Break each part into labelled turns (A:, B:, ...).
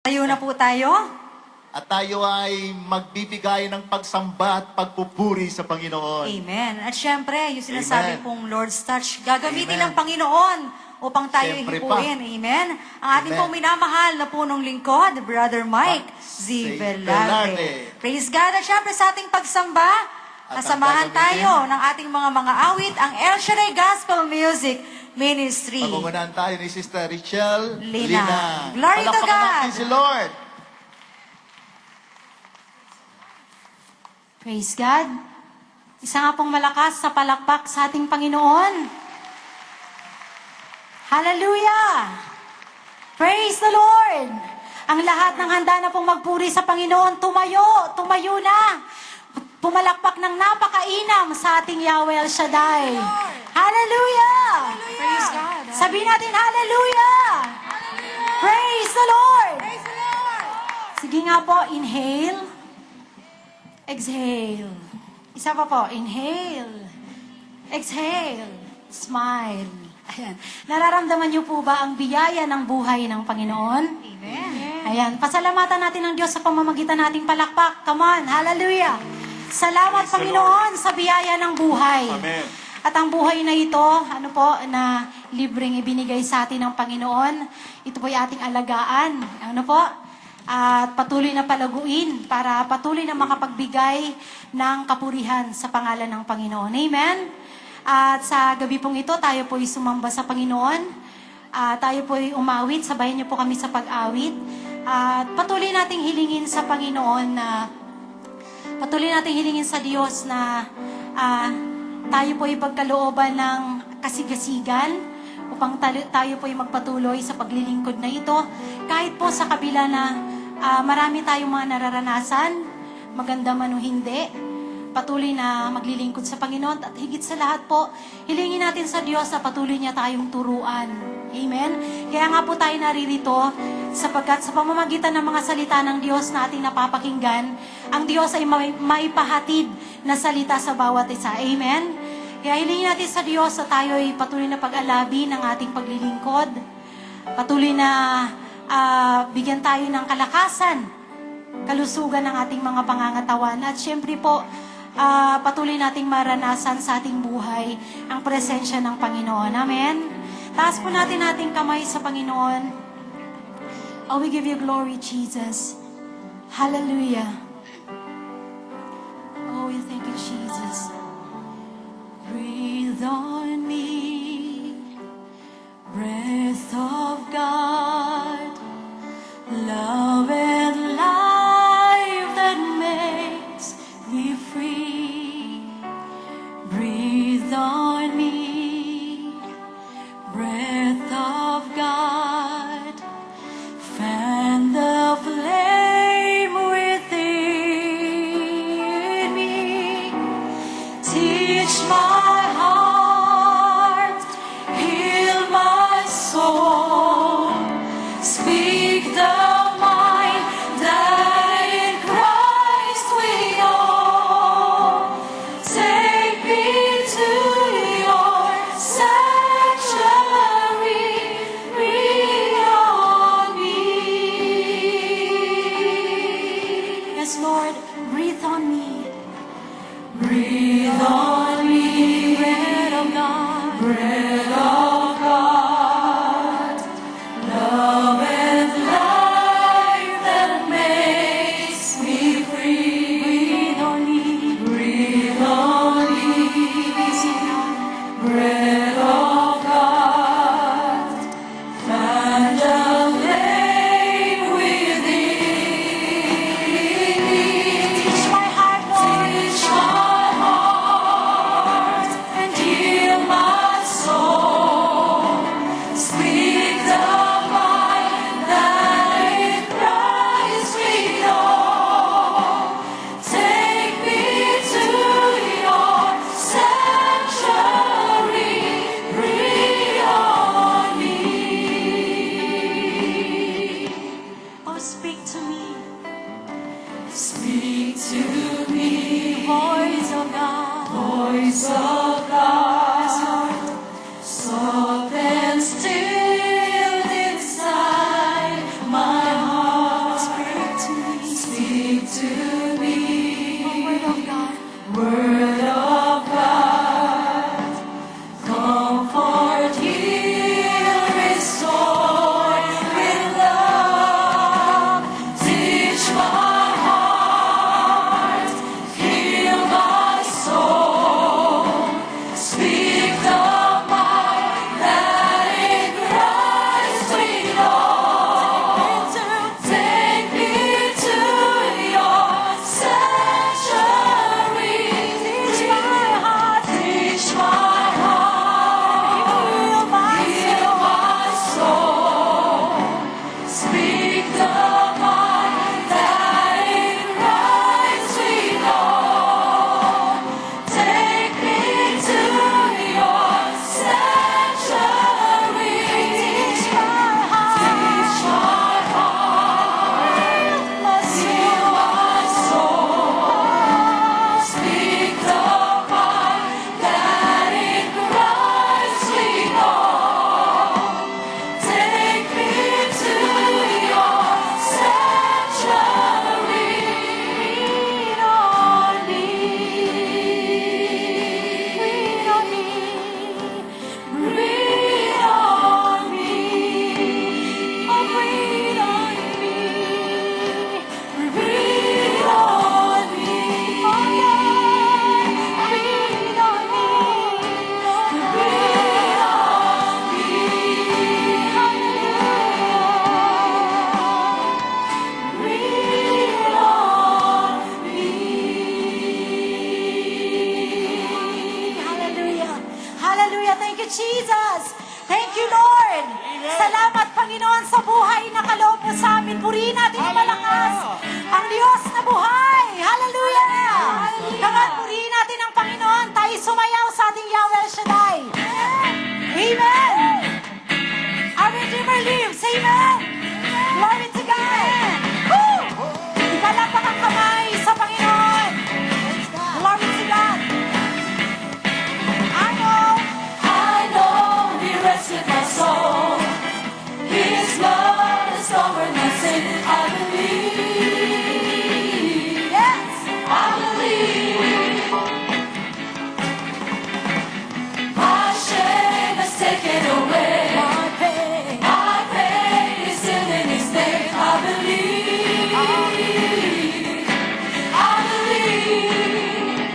A: Tayo na po tayo.
B: At tayo ay magbibigay ng pagsamba at pagpupuri sa Panginoon.
A: Amen. At syempre, yung sinasabi
B: Amen.
A: pong Lord's Touch, gagamitin
B: Amen.
A: ng Panginoon upang tayo
B: Syempre
A: hipuin. Amen. Ang ating
B: Amen.
A: pong minamahal na punong lingkod, Brother Mike Z.
B: Z.
A: Velarde.
B: Velarde.
A: Praise God. At syempre sa ating pagsamba,
B: At
A: kasamahan
B: ang gagamitin,
A: tayo ng ating mga awit, ang El Shaddai Gospel Music Ministry.
B: Pagungunahan tayo ni Sister Richelle
A: Lina. Glory to
B: Palakpakan
A: God.
B: natin si Lord.
C: Praise God. Isa nga pong malakas sa palakpak sa ating Panginoon. Hallelujah! Praise the Lord! Ang lahat ng handa na pong magpuri sa Panginoon, tumayo na. Pumalakpak ng napakainam sa ating Yahweh El Shaddai. Hallelujah!
A: Praise God.
C: Sabihin natin, Hallelujah! Praise the Lord! Sige nga po, inhale. Exhale. Isa pa po. Inhale. Exhale. Smile. Ayan. Nararamdaman niyo po ba ang biyaya ng buhay ng Panginoon?
A: Amen.
C: Ayan. Pasalamatan natin ng Diyos sa pamamagitan nating palakpak. Come on. Hallelujah. Salamat, Panginoon, sa biyaya ng buhay.
B: Amen.
C: At ang buhay na ito, na libreng ibinigay sa atin ng Panginoon, ito po ay ating alagaan. At patuloy na palaguin para patuloy na makapagbigay ng kapurihan sa pangalan ng Panginoon. Amen? At sa gabi pong ito, tayo po ay sumamba sa Panginoon. Tayo po ay umawit, sabayan niyo po kami sa pag-awit. At patuloy nating hilingin sa Panginoon na patuloy nating hilingin sa Diyos na tayo po ay pagkalooban ng kasigasigan upang tayo po ay magpatuloy sa paglilingkod na ito. Kahit po sa kabila na marami tayong mga nararanasan, maganda man o hindi, patuloy na maglilingkod sa Panginoon. At higit sa lahat po, hilingin natin sa Diyos na patuloy niya tayong turuan. Amen? Kaya nga po tayo naririto, sapagkat sa pamamagitan ng mga salita ng Diyos na ating napapakinggan, ang Diyos ay maipahatid na salita sa bawat isa. Amen? Kaya hilingin natin sa Diyos na tayo ay patuloy na pag-alabi ng ating paglilingkod. Patuloy na bigyan tayo ng kalakasan, kalusugan ng ating mga pangangatawan. At syempre po, patuloy nating maranasan sa ating buhay ang presensya ng Panginoon. Amen? Taas po natin ating kamay sa Panginoon. Oh, we give you glory, Jesus. Hallelujah. Oh, we thank you, Jesus. Breathe on me, breath of God, love and life that makes me free. Breathe on me, breath of God, fan the flame within me. Teach my heart, heal my soul, speak the mind that in Christ we own. Take me to your sanctuary, breathe on me. Yes, Lord, breathe on me. Breathe on me, bread of God, bread of God, love and life that makes me free. Breathe on me, bread of God, fan the flame within me. Teach my heart, Lord. Teach my heart and heal my soul. Speak the mind that in Christ we know. Take me to your sanctuary. Breathe on me. Oh, speak to me. Speak to me, voice of God, voice of God, soft and still inside my heart. Salamat, Panginoon, sa buhay na kaloob mo sa amin. Purihin natin ang malakas. Ang Diyos na buhay. Hallelujah! Come on, purihin natin ang Panginoon. Tayo sumayaw sa ating Yahweh El Shaddai. Amen! Our Redeemer lives. Amen! Glory to God! Woo! Ikalapak ang kamay sa Panginoon. Glory to God!
D: I know He rescued my soul. His blood has covered my sin. I believe.
C: Yes!
D: I believe. My shame has taken away. My pain is still in His name. I believe. I believe.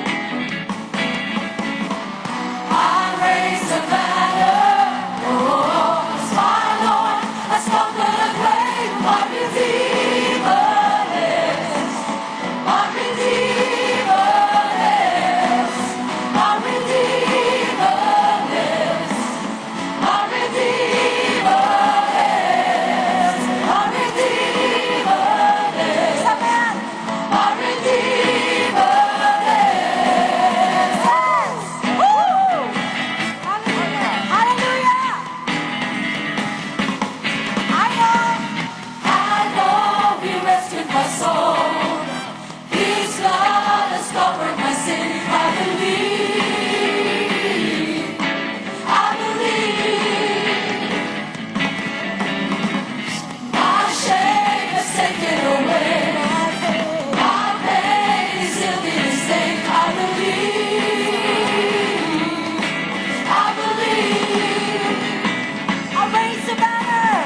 D: I raise the banner. Oh, my Lord has conquered the grave. My Redeemer lives. My Redeemer lives. My Redeemer lives. My Redeemer lives. My Redeemer lives.
C: Amen!
D: My Redeemer lives.
C: Woo! Hallelujah!
D: I know He rescued my soul. His blood has covered my sin. I believe. I believe. My shame has taken away. My pain is healed in His name. I believe. I believe.
C: I'll raise the banner!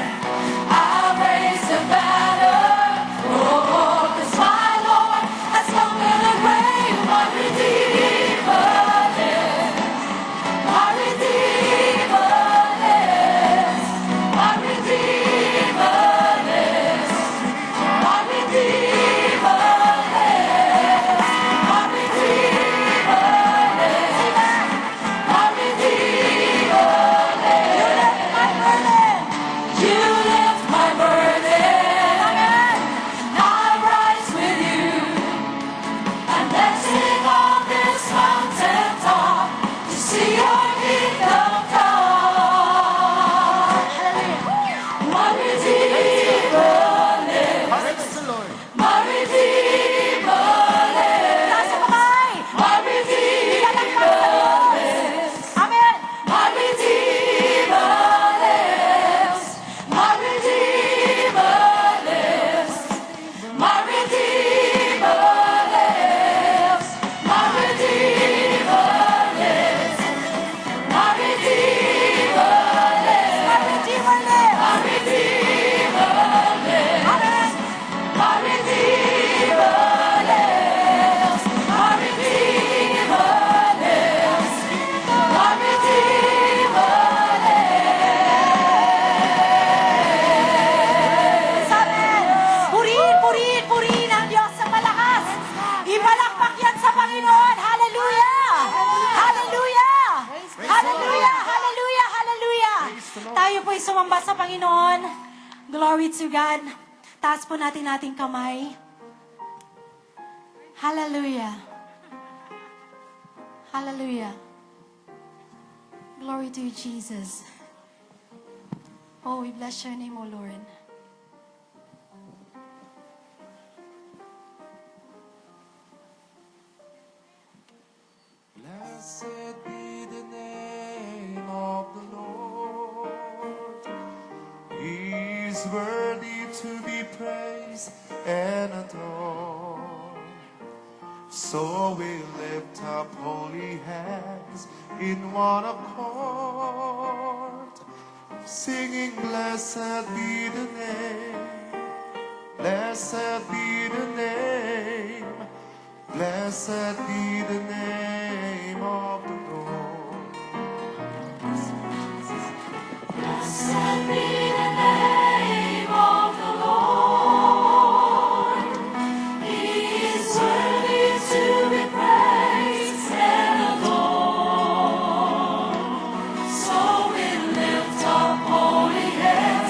D: I'll raise the banner. Oh, 'cause my Lord has conquered the grave. My Redeemer lives. My Redeemer lives. My Redeemer lives. My Redeemer lives. My Redeemer lives. My Redeemer lives.
C: My burden!
D: You lift my burden.
C: Amen!
D: I rise with you. I'm dancing on this mountain top to see your kingdom come. My Redeemer lives.
B: Praise the Lord.
D: My Redeemer lives.
C: Taas ang kamay!
D: My Redeemer lives.
C: Amen!
D: My Redeemer lives. My Redeemer lives. My Redeemer lives. My Redeemer lives. My Redeemer lives.
C: My Redeemer lives!
D: My Redeemer lives.
C: Amen!
D: My Redeemer lives. My Redeemer lives. My Redeemer lives.
C: Amen! Purihin, purihin, purihin ang Diyos sa malakas! Ipalakpak yan sa Panginoon! Hallelujah! Hallelujah! Hallelujah! Hallelujah! Hallelujah! Tayo po'y sumamba sa Panginoon. Glory to God. Taas po natin ating kamay. Hallelujah. Hallelujah. Glory to you, Jesus. Oh, we bless your name, O Lord.
E: Blessed be the name of the Lord. He is worthy to be praised and adored. So we lift up holy hands in one accord, singing, blessed be the name, blessed be the name, blessed be the name of the Lord.
D: Blessed be the name of the Lord. He is worthy to be praised and adored. So we lift up holy hands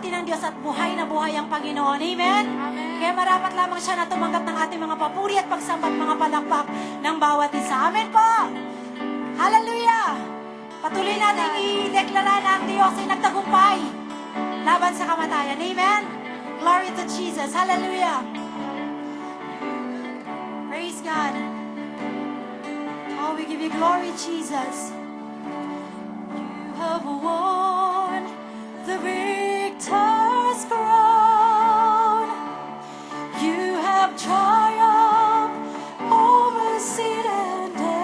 C: ng Diyos at buhay na buhay ang Panginoon. Amen? Kaya marapat lamang siya na tumanggap ng ating mga papuri at pagsamba at mga palakpak ng bawat isa. Amen po! Hallelujah! Patuloy natin i-deklara na ang Diyos ay nagtagumpay laban sa kamatayan. Amen? Glory to Jesus. Hallelujah! Praise God. Oh, we give you glory, Jesus. You have won the victor's crown. You have triumphed over sin and death.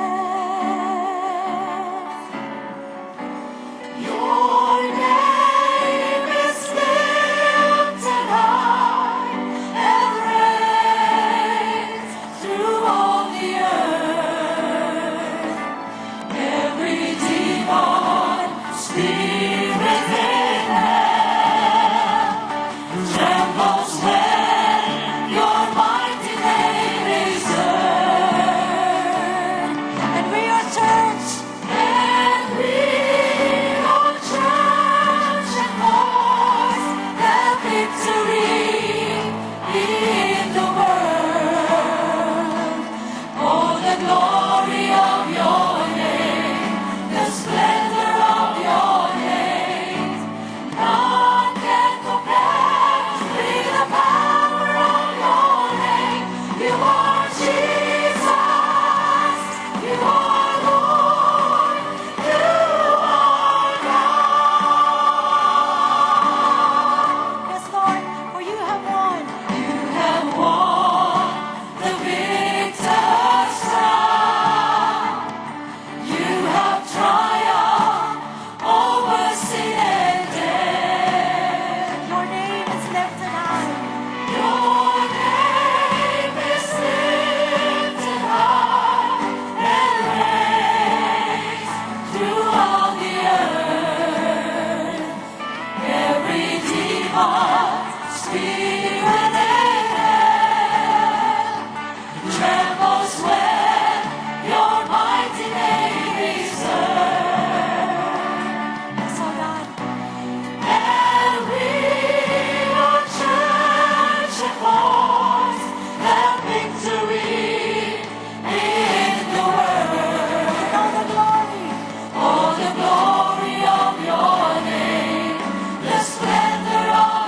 C: Your name is lifted high and reigns through all the earth. Every demon, spirit in hell trembles when your mighty name is heard. And we are church, and we are church and voice that victory in the world. Oh, the glory of your name, the splendor of your name. None can compare with the power of your name. You are Jesus. You are Lord. You are God. Yes, Lord, for you have won. You have won the victor's crown. You have triumphed over sin and death. Your name is lifted high. Your name is lifted high and reigns through all the earth. Every demon, spirit in hell trembles when your mighty name is heard. Yes, oh God. And we are church and voice that victory in the world. All the glory. All the glory of your name, the splendor of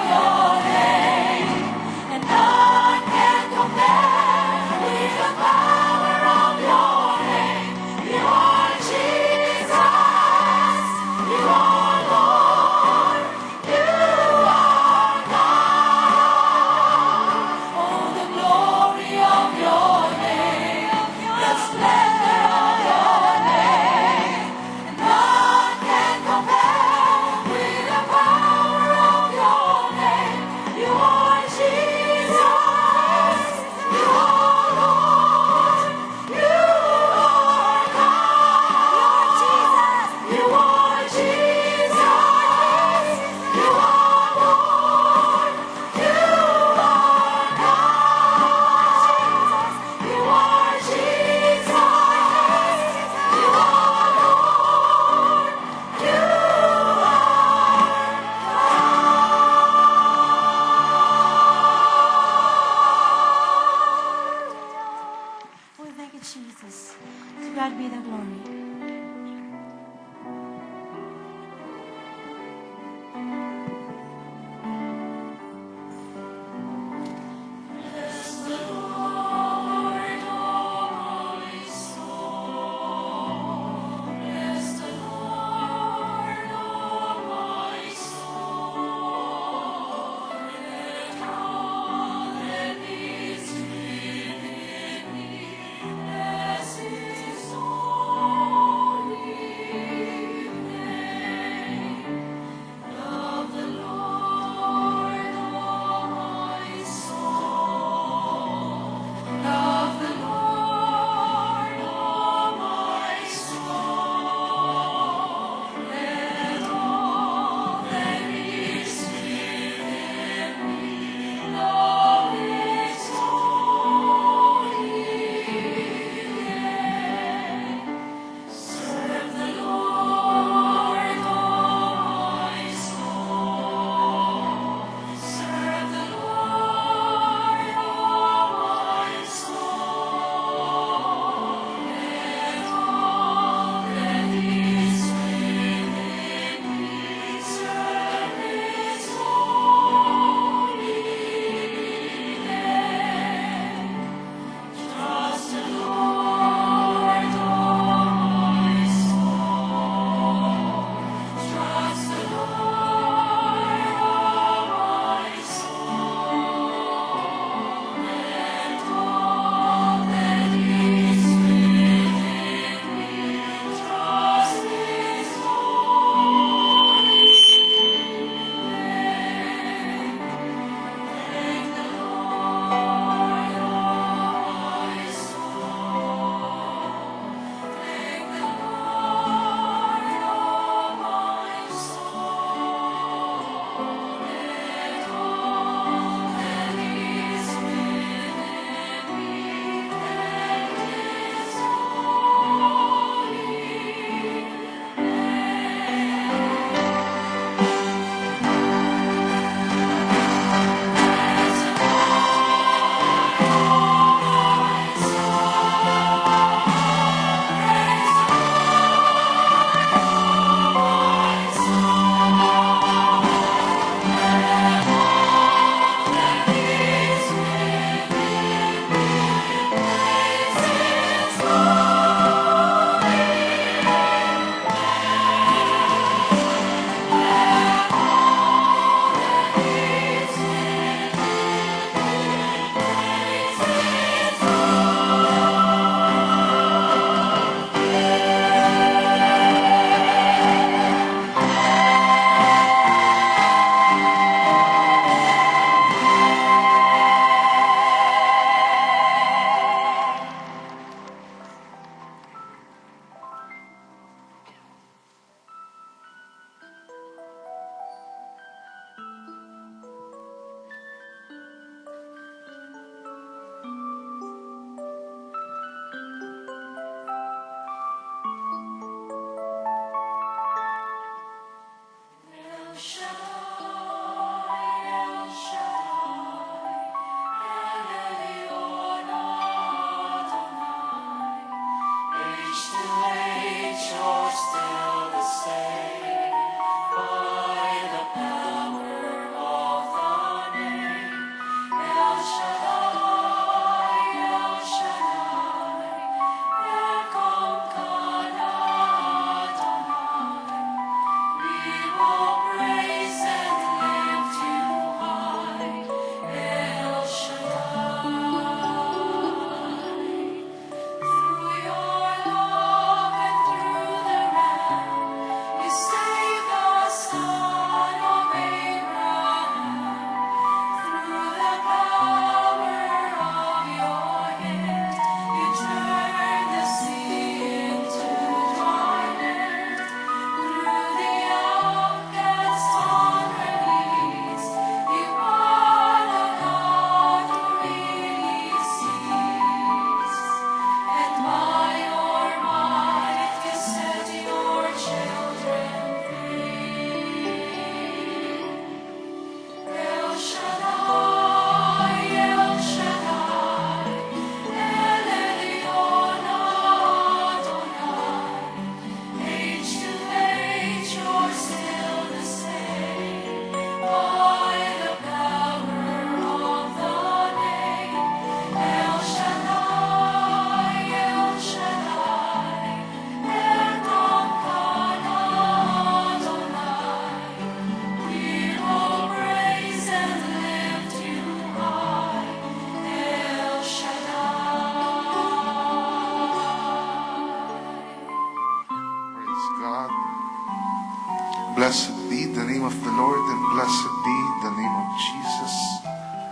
E: of the Lord, and blessed be the name of Jesus.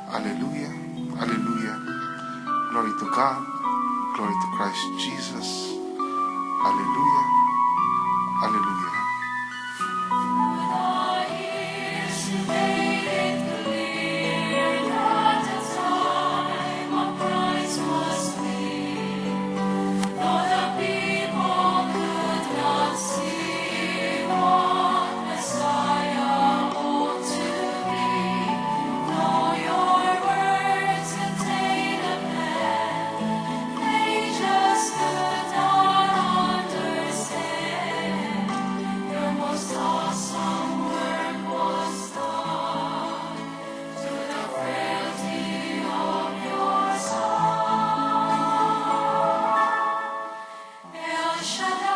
E: Hallelujah. Hallelujah. Glory to God. Glory to Christ Jesus. Hallelujah. Hallelujah.
D: Our ears made it clear that the time of Christ was near. Though the people could not see what Messiah ought to be, though your words contain a plan, they just could not understand. Your most awesome work was done to the frailty of your Son. El Shaddai,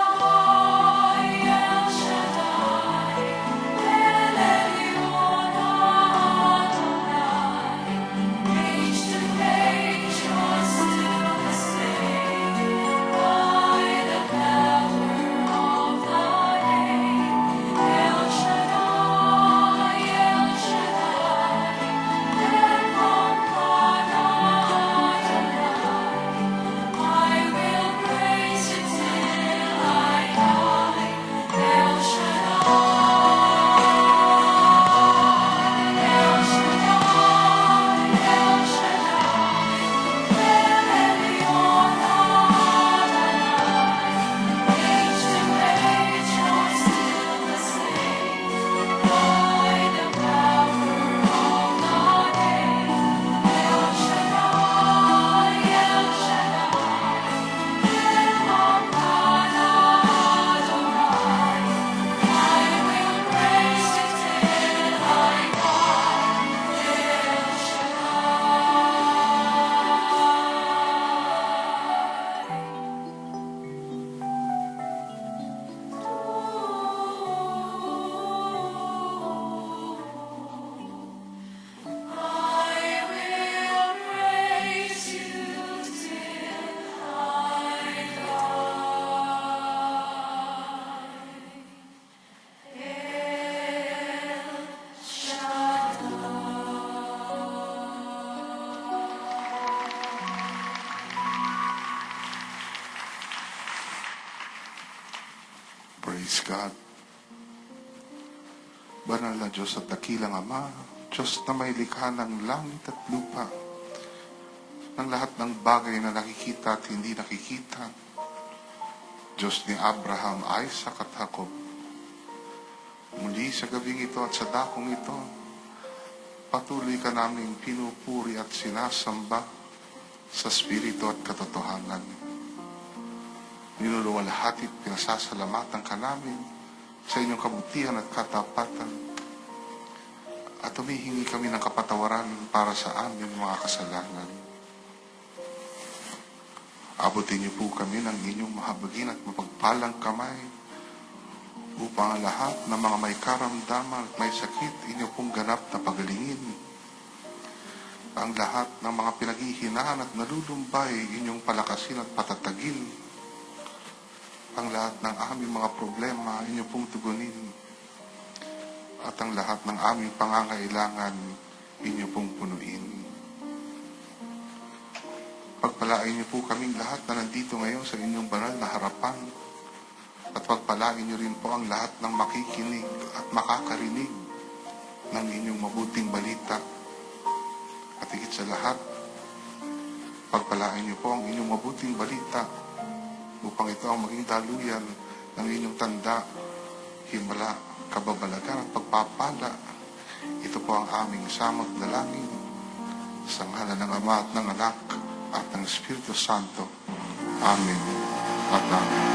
D: El Elyon Adonai, age to age you're still the same. By the power of the name, El Shaddai, El Adonai, I will praise you till I die. El Shaddai, El Shaddai, El Elyon Adonai, age to age you're still the same. By the power of the name, El Shaddai, El Adonai, I will praise you till I die. El I will praise you till I die. El
E: Praise God. Banal na Diyos at dakilang Ama, Diyos na may likha ng langit at lupa, ng lahat ng bagay na nakikita at hindi nakikita, Diyos ni Abraham, Isaac at Jacob. Muli sa gabing ito at sa dakong ito, patuloy ka naming pinupuri at sinasamba sa Espiritu at katotohanan. Ninuluwalhati at pinasasalamatan ka namin sa inyong kabutihan at katapatan. At humihingi kami ng kapatawaran para sa aming mga kasalanan. Abutin niyo po kami ng inyong mahabagin at mapagpalang kamay upang ang lahat ng mga may karamdaman at may sakit inyo pong ganap na pagalingin. Ang lahat ng mga pinaghihinaan at nalulumbay inyong palakasin at patatagin. Ang lahat ng aming mga problema inyo pong tugunin. At ang lahat ng aming pangangailangan inyo pong punuin. Pagpalain niyo po kaming lahat na nandito ngayon sa inyong banal na harapan. At pagpalain niyo rin po ang lahat ng makikinig at makakarinig ng inyong mabuting balita. At higit sa lahat, pagpalain niyo po ang inyong mabuting balita upang ito ang maging daluyan ng inyong tanda, himala, kababalagan at pagpapala. Ito po ang aming samot dalangin sa ngalan ng Ama at ng Anak at ng Espiritu Santo. Amen at Amen.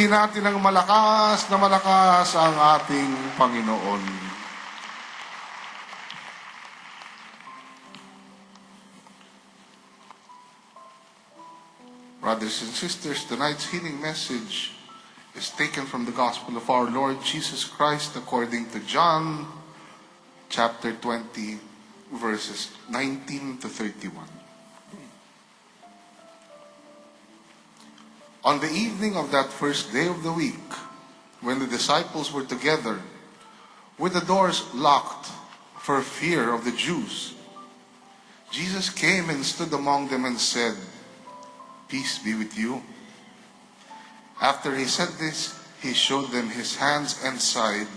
E: Sambahin natin ng malakas na malakas ang ating Panginoon. Brothers and sisters, tonight's healing message is taken from the Gospel of our Lord Jesus Christ according to John chapter 20, verses 19 to 31. On the evening of that first day of the week, when the disciples were together, with the doors locked for fear of the Jews, Jesus came and stood among them and said, "Peace be with you." After he said this, he showed them his hands and side.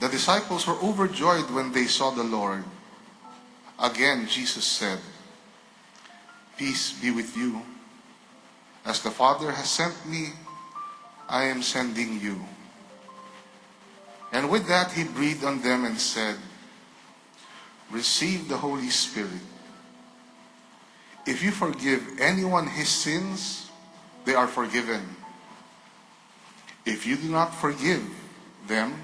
E: The disciples were overjoyed when they saw the Lord. Again, Jesus said, "Peace be with you. As the Father has sent me, I am sending you." And with that, he breathed on them and said, "Receive the Holy Spirit. If you forgive anyone his sins, they are forgiven. If you do not forgive them,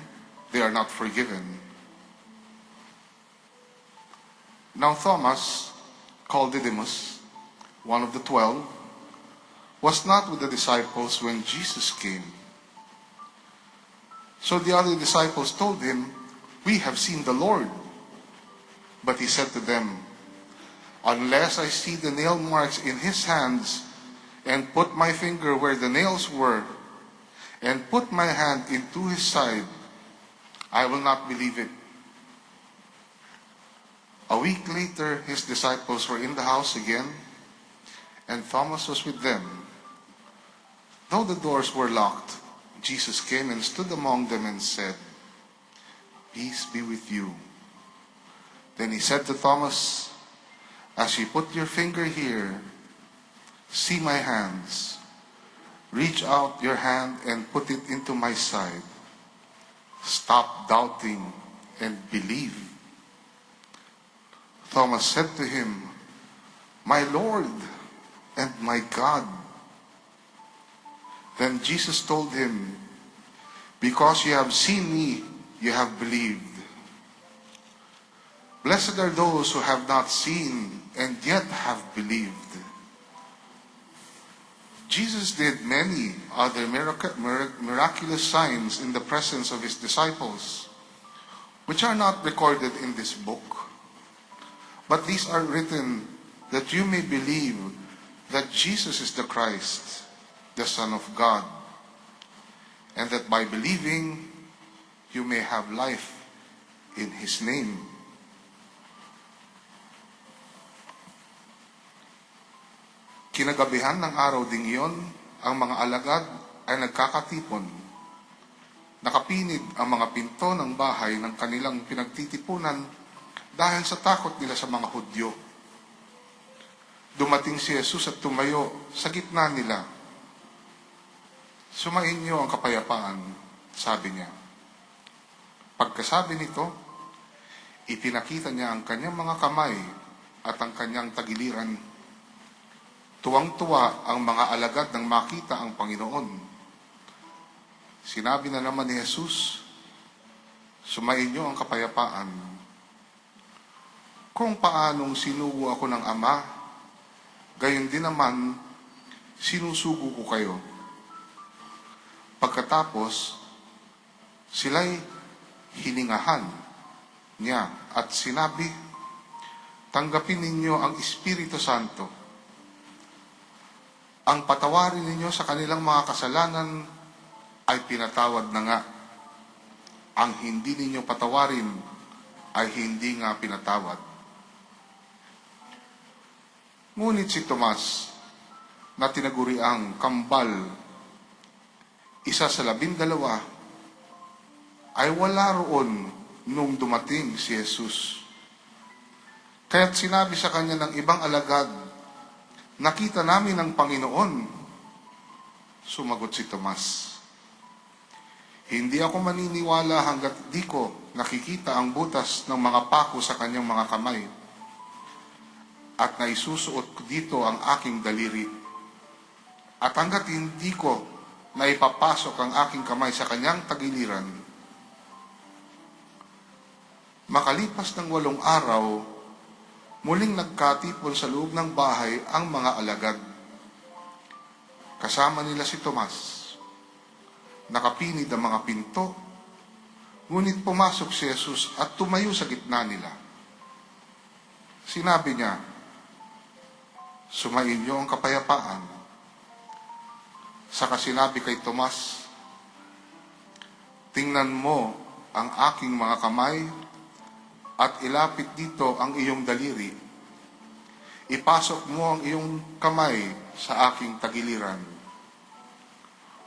E: they are not forgiven." Now Thomas, called Didymus, one of the 12, was not with the disciples when Jesus came. So the other disciples told him, "We have seen the Lord." But he said to them, "Unless I see the nail marks in his hands, and put my finger where the nails were, and put my hand into his side, I will not believe it." A week later, his disciples were in the house again, and Thomas was with them. Though the doors were locked, Jesus came and stood among them and said, "Peace be with you." Then he said to Thomas, "As you put your finger here, see my hands. Reach out your hand and put it into my side. Stop doubting and believe." Thomas said to him, "My Lord and my God." Then Jesus told him, "Because you have seen me, you have believed. Blessed are those who have not seen and yet have believed." Jesus did many other miraculous signs in the presence of his disciples, which are not recorded in this book. But these are written that you may believe that Jesus is the Christ, the Son of God, and that by believing you may have life in his name. Kinagabihan ng araw ding iyon, ang mga alagad ay nagkakatipon. Nakapinig ang mga pinto ng bahay ng kanilang pinagtitipunan dahil sa takot nila sa mga Hudyo. Dumating si Jesus at tumayo sa gitna nila. "Sumainyo ang kapayapaan," sabi niya. Pagkasabi nito, ipinakita niya ang kanyang mga kamay at ang kanyang tagiliran. Tuwang-tuwa ang mga alagad nang makita ang Panginoon. Sinabi na naman ni Jesus, "Sumainyo ang kapayapaan. Kung paanong sinugo ako ng Ama, gayon din naman sinusugo ko kayo." Pagkatapos, sila'y hiningahan niya at sinabi, "Tanggapin ninyo ang Espiritu Santo. Ang patawarin ninyo sa kanilang mga kasalanan ay pinatawad na nga. Ang hindi ninyo patawarin ay hindi nga pinatawad." Ngunit si Tomas, na tinaguriang kambal, isa sa 12, ay wala roon nung dumating si Jesus. Kaya't sinabi sa kanya ng ibang alagad, "Nakita namin ang Panginoon." Sumagot si Tomas, "Hindi ako maniniwala hanggat di ko nakikita ang butas ng mga pako sa kanyang mga kamay at naisusuot ko dito ang aking daliri At hanggat hindi ko na ipapasok ang aking kamay sa kanyang tagiliran, makalipas ng 8 araw, muling nagkatipon sa loob ng bahay ang mga alagad. Kasama nila si Tomas. Nakapinid ang mga pinto, ngunit pumasok si Jesus at tumayo sa gitna nila. Sinabi niya, "Sumainyo ang kapayapaan." Saka sinabi kay Tomas, "Tingnan mo ang aking mga kamay at ilapit dito ang iyong daliri. Ipasok mo ang iyong kamay sa aking tagiliran.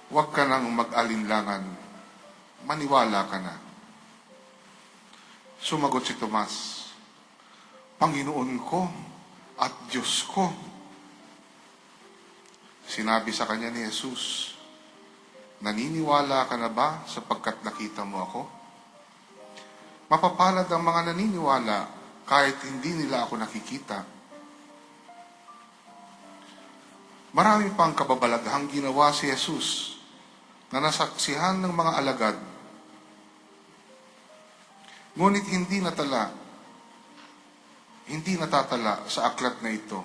E: Huwag ka nang mag-alinlangan, maniwala ka na." Sumagot si Tomas, "Panginoon ko at Diyos ko." Sinabi sa kanya ni Jesus, "Naniniwala ka na ba sapagkat nakita mo ako? Mapapalad ang mga naniniwala kahit hindi nila ako nakikita." Marami pang kababalaghang ginawa si Jesus na nasaksihan ng mga alagad. Ngunit hindi natatala sa aklat na ito.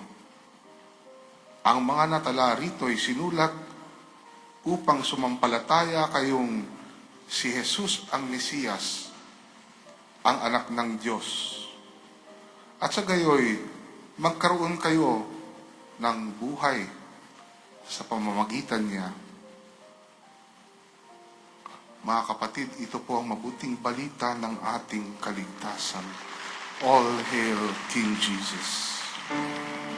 E: Ang mga natala rito ay sinulat upang sumampalataya kayong si Jesus ang Mesiyas, ang anak ng Diyos. At sa gayoy, magkaroon kayo ng buhay sa pamamagitan niya. Mga kapatid, ito po ang mabuting balita ng ating kaligtasan. All hail King Jesus.
D: Eternity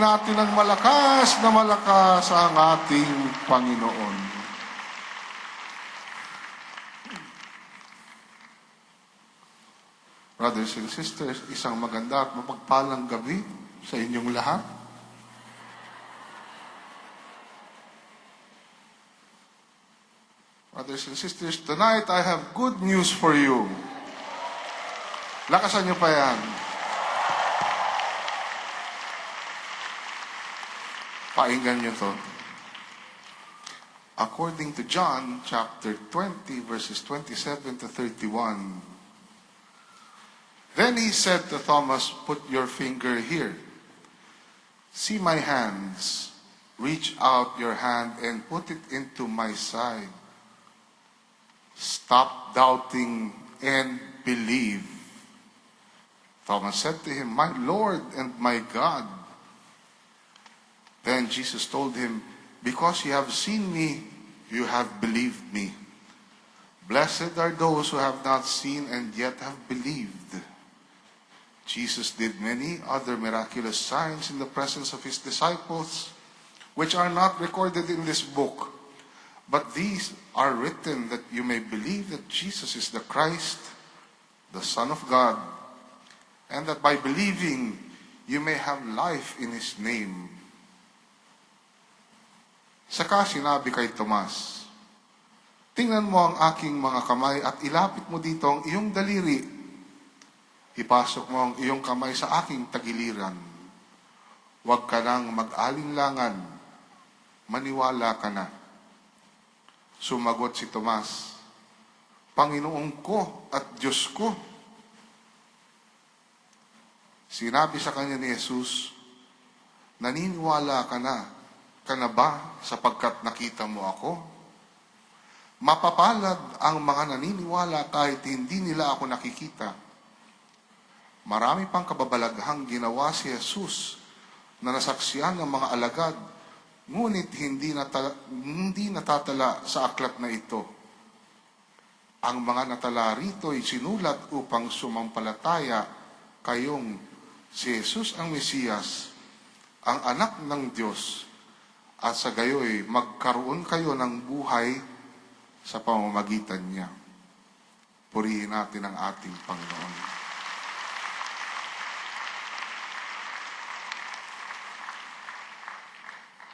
E: Purihin natin ng malakas na malakas ang ating Panginoon. Brothers and sisters, isang maganda at mapagpalang gabi sa inyong lahat. Brothers and sisters, tonight I have good news for you. Lakasan niyo pa yan. Painggan niyo to. According to John chapter 20, verses 27 to 31, then he said to Thomas, "Put your finger here. See my hands. Reach out your hand and put it into my side. Stop doubting and believe." Thomas said to him, "My Lord and my God." Then Jesus told him, "Because you have seen me, you have believed me. Blessed are those who have not seen and yet have believed." Jesus did many other miraculous signs in the presence of his disciples, which are not recorded in this book. But these are written that you may believe that Jesus is the Christ, the Son of God, and that by believing you may have life in his name. Saka sinabi kay Tomas, "Tingnan mo ang aking mga kamay at ilapit mo dito ang iyong daliri. Ipasok mo ang iyong kamay sa aking tagiliran. Huwag ka nang mag-alinlangan, maniwala ka na." Sumagot si Tomas, "Panginoon ko at Diyos ko." Sinabi sa kanya ni Jesus, "Naniniwala ka na ba sapagkat nakita mo ako? Mapapalad ang mga naniniwala kahit hindi nila ako nakikita." Marami pang kababalaghang ginawa si Jesus na nasaksihan ng mga alagad, ngunit hindi natatala sa aklat na ito. Ang mga natala rito ay sinulat upang sumampalataya kayong si Jesus ang Mesiyas, ang anak ng Diyos, at sa gayoy magkaroon kayo ng buhay sa pamamagitan niya. Purihin natin ang ating Panginoon.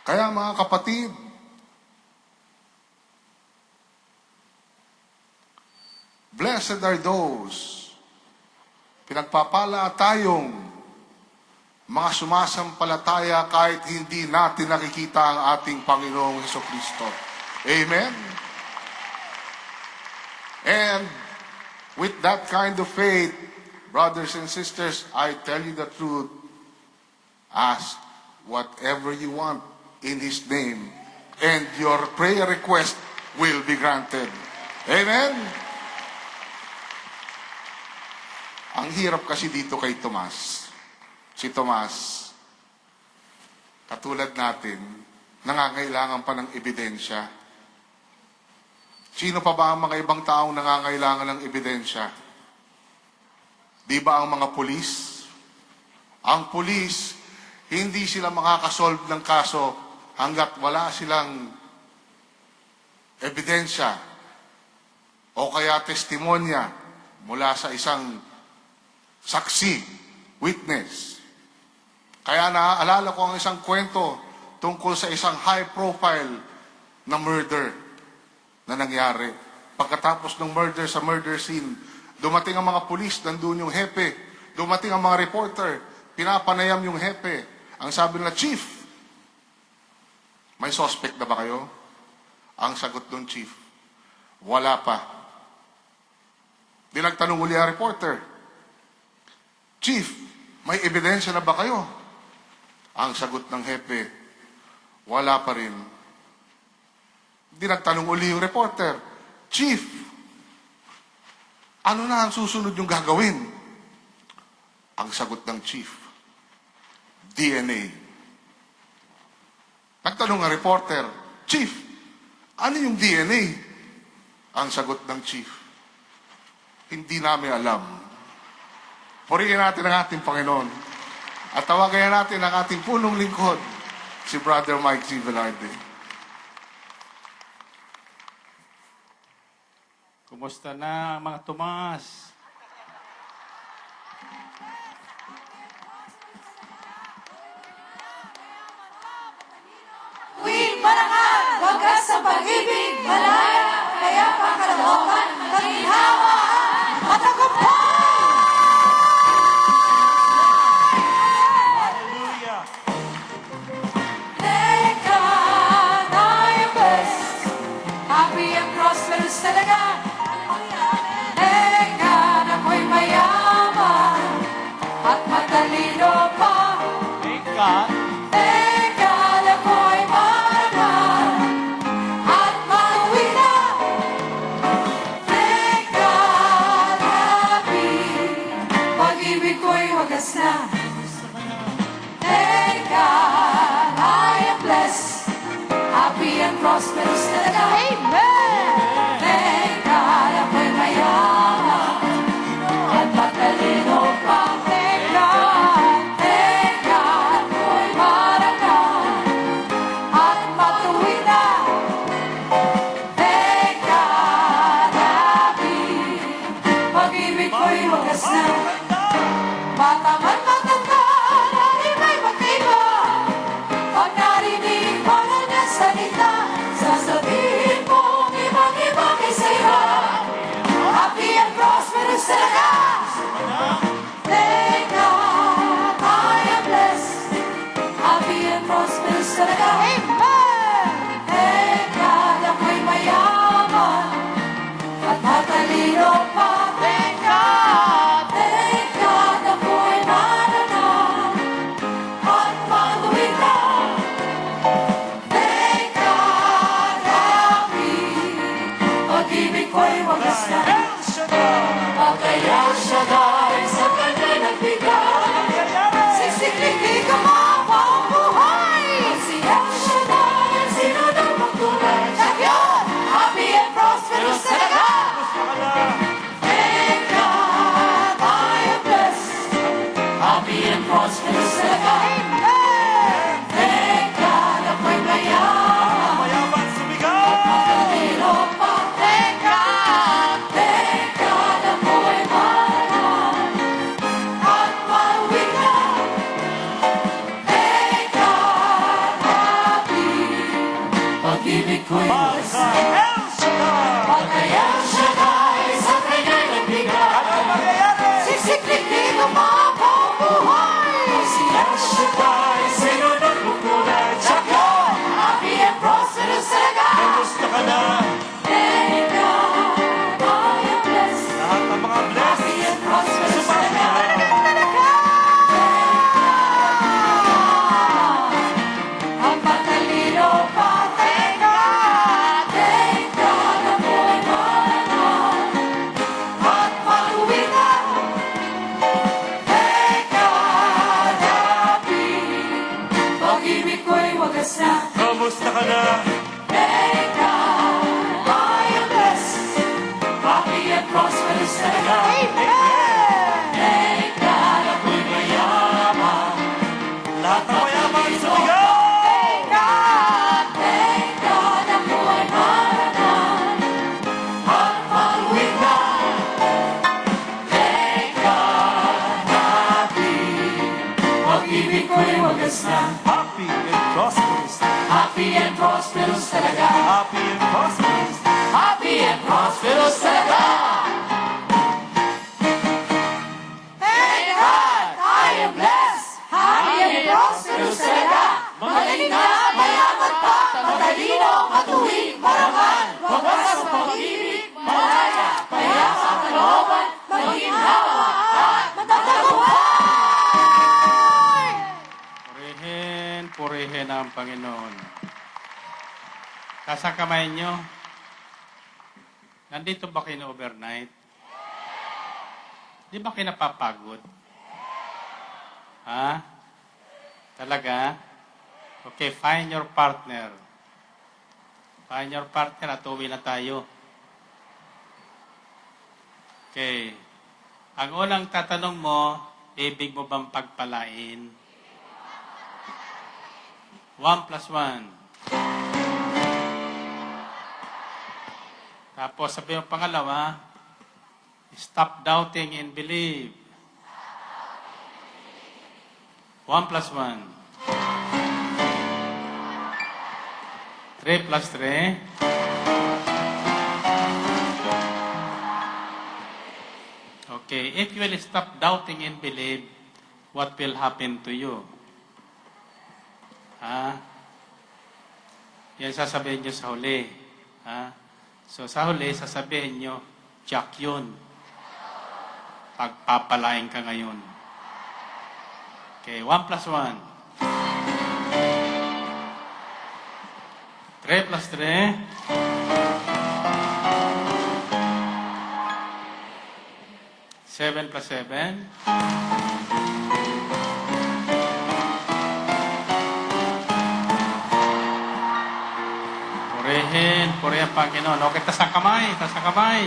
E: Kaya mga kapatid, blessed are those, pinagpapala tayong mga sumasampalataya kahit hindi natin nakikita ang ating Panginoong Hesukristo. Amen? And with that kind of faith, brothers and sisters, I tell you the truth, ask whatever you want in His name, and your prayer request will be granted. Amen? Ang hirap kasi dito kay Tomas. Si Tomas, katulad natin, nangangailangan pa ng ebidensya. Sino pa ba ang mga ibang taong nangangailangan ng ebidensya? Di ba ang mga pulis? Ang pulis, hindi sila makakasolve ng kaso hanggat wala silang ebidensya o kaya testimonya mula sa isang saksi, witness. Kaya naaalala ko ang isang kwento tungkol sa isang high-profile na murder na nangyari. Pagkatapos ng murder sa murder scene, dumating ang mga pulis, nandun yung hepe. Dumating ang mga reporter, pinapanayam yung hepe. Ang sabi nila, "Chief, may suspect na ba kayo?" Ang sagot ng chief, "Wala pa." Di nagtanong uli ang reporter, "Chief, may ebidensya na ba kayo?" Ang sagot ng hepe, "Wala pa rin." Di nagtanong uli yung reporter, "Chief, ano na ang susunod yung gagawin?" Ang sagot ng chief, "DNA." Nagtanong ang reporter, "Chief, ano yung DNA?" Ang sagot ng chief, "Hindi namin alam." Purihin natin ang ating Panginoon. At tawagan natin ang ating punong lingkod, si Brother Mike G. Velarde.
F: Kumusta na mga Tomas?
A: Tuwing marangal, wagas sa pag-ibig, malaya, kaya pakalooban, kaginhawa, at
D: Teka, tayo blessed. Happy and prosperous talaga. Teka, ako'y mayaman at matalino pa.
F: Teka,
D: Teka, ako'y marangal at mauwi na. Teka, happy, pag-ibig ko'y wagas na. Thank God I am blessed, happy and prosperous talaga. Amen! Thank God ako'y mayaman at matalino pa. Thank God ako'y marangal at matuwid na. Thank God happy, pag-ibig ko'y wagas na. Bata man matanda, lagi may magkaiba. Pag narinig mo na niya salita, sasabihin mo ibang-iba kaysa iba. Happy and prosperous talaga. Thank God I am blessed. Happy and prosperous talaga. Amen! Thank God ako'y mayaman at matalino pa. Thank God ako'y marangal at matuwid na. Thank God happy, pag-ibig ko'y wagas na. Pagkaya siya dahil sa kanya nagbigay, siksik-liklik ang mga buhay. Siya dahil sinunod magtunay. Siya yun, happy and prosperous talaga. Thank God I am blessed, happy and prosperous talaga. Amen! Thank God ako'y mayaman, matalino pa. Thank God ako'y marangal at mauwi na. Thank God happy, pag-ibig ko'y wagas na. Pagkaya siya dahil sa kanya'y nagbigay, siksik-liklik ang mga buhay. Siya dahil sinunod mo kulay. Siya yun, happy and prosperous talaga. Thank God I am blessed, happy and prosperous talaga. Ang matalino pa. Thank God ako'y marangal at matuwi na. Thank God happy, pag-ibig ko'y wagas na.
F: kamusta ka na?
D: Thank God I am blessed, happy and prosperous talaga. Amen! Thank God ako'y mayaman,
F: Lahat ng mayaman
D: matalino.
F: sumigaw!
D: Thank God ako'y marangal at matuwid na. Thank God happy, pag-ibig ko'y wagas na.
F: Happy and prosperous.
D: Happy and prosperous talaga.
F: Happy and prosperous.
D: Happy and prosperous talaga. Thank God I am blessed. Happy and prosperous talaga. Magaling na, mayaman pa, matalino, matuwid, marangal, wagas sa pag-ibig, malaya, payapa, kalooban, maginhawa, at matatagumpay.
F: Purihin ang Panginoon. Nasa kamay nyo. Nandito ba kayo na overnight? Di ba kayo napapagod? Ha? Talaga? Okay, find your partner. Find your partner at uwi na tayo. Okay. Ang unang tatanong mo, Ibig mo bang pagpalain? 1 plus 1. Tapos sabi mo pangalawa, stop doubting and believe. 1 plus 1. 3 plus 3. Okay, if you will stop doubting and believe, what will happen to you? Yan sasabihin nyo sa huli. So sa huli, sasabihin nyo, Jack yun. Pagpapalain ka ngayon. Okay, 1 plus 1. 3 plus 3. 7 plus 7. Purihan Panginoon. Okay, tas sa kamay.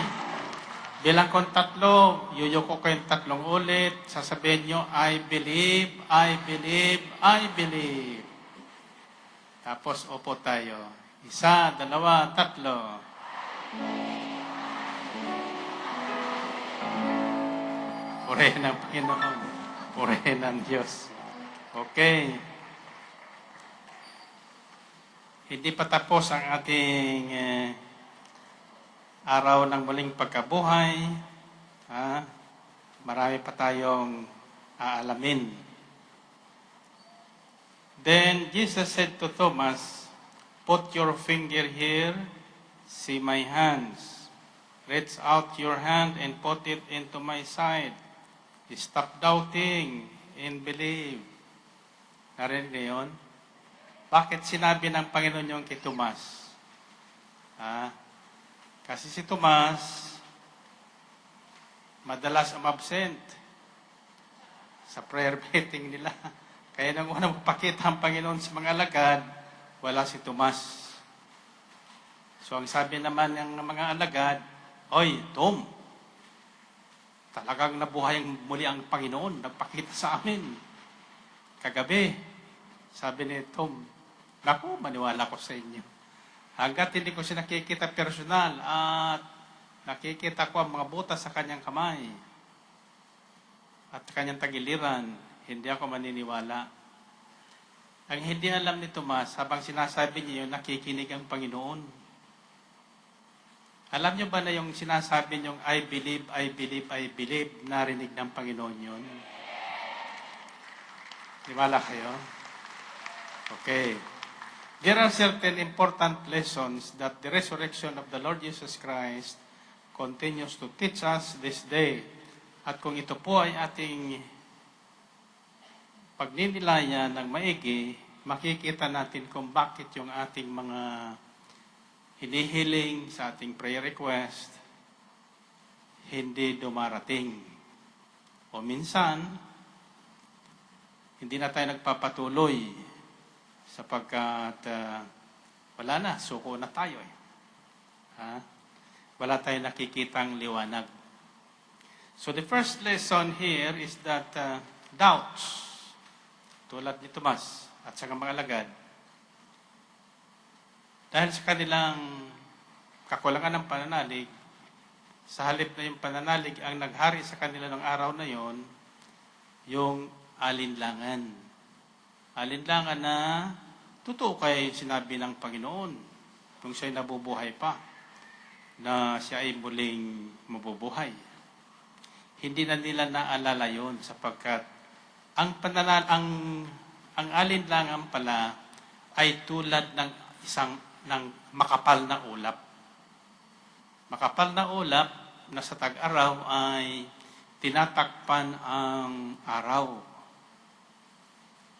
F: Bilang kong 3, yuyuko ko yung 3 ulit. Sasabihin nyo, I believe, I believe, I believe. Tapos, upo tayo. 1, 2, 3. Purihin ng Panginoon. Purihin ng Diyos. Okay. Hindi pa tapos ang ating araw ng muling pagkabuhay. Marami pa tayong aalamin. Then Jesus said to Thomas, "Put your finger here, see my hands. Reach out your hand and put it into my side. Stop doubting and believe." Narinig niyo yun? Bakit sinabi ng Panginoon yung kay Tomas? Kasi si Tomas, madalas umabsent sa prayer meeting nila. Kaya nang unang mapakita ang Panginoon sa mga alagad, wala si Tomas. So ang sabi naman ng mga alagad, "Oy, Tom, talagang nabuhay muli ang Panginoon, nagpakita sa amin. Kagabi," sabi ni Tom, "Naku, maniwala ko sa inyo. Hanggat hindi ko siya nakikita personal at nakikita ko ang mga butas sa kanyang kamay at kanyang tagiliran, hindi ako maniniwala." Ang hindi alam ni Tomas, habang sinasabi niya yun, nakikinig ang Panginoon. Alam niyo ba na yung sinasabi niyong I believe, I believe, I believe, narinig ng Panginoon yun? Niwala kayo? Okay. There are certain important lessons that the resurrection of the Lord Jesus Christ continues to teach us this day. At kung ito po ay ating pagninilayan ng maigi, makikita natin kung bakit yung ating mga hinihiling sa ating prayer request hindi dumarating. O minsan, hindi na tayo nagpapatuloy sapagkat wala na, suko na tayo. Wala tayong nakikitang liwanag. So the first lesson here is that doubts, tulad ni Tomas at sa mga alagad, dahil sa kanilang kakulangan ng pananalig, sa halip na yung pananalig ang naghari sa kanila ng araw na yon, yung alinlangan. Alinlangan na totoo kay sinabi ng Panginoon kung siya'y nabubuhay pa, na siya ay muling mabubuhay. Hindi na nila naalala yun sapagkat ang alinlangan pala ay tulad ng makapal na ulap. Makapal na ulap na sa tag-araw ay tinatakpan ang araw.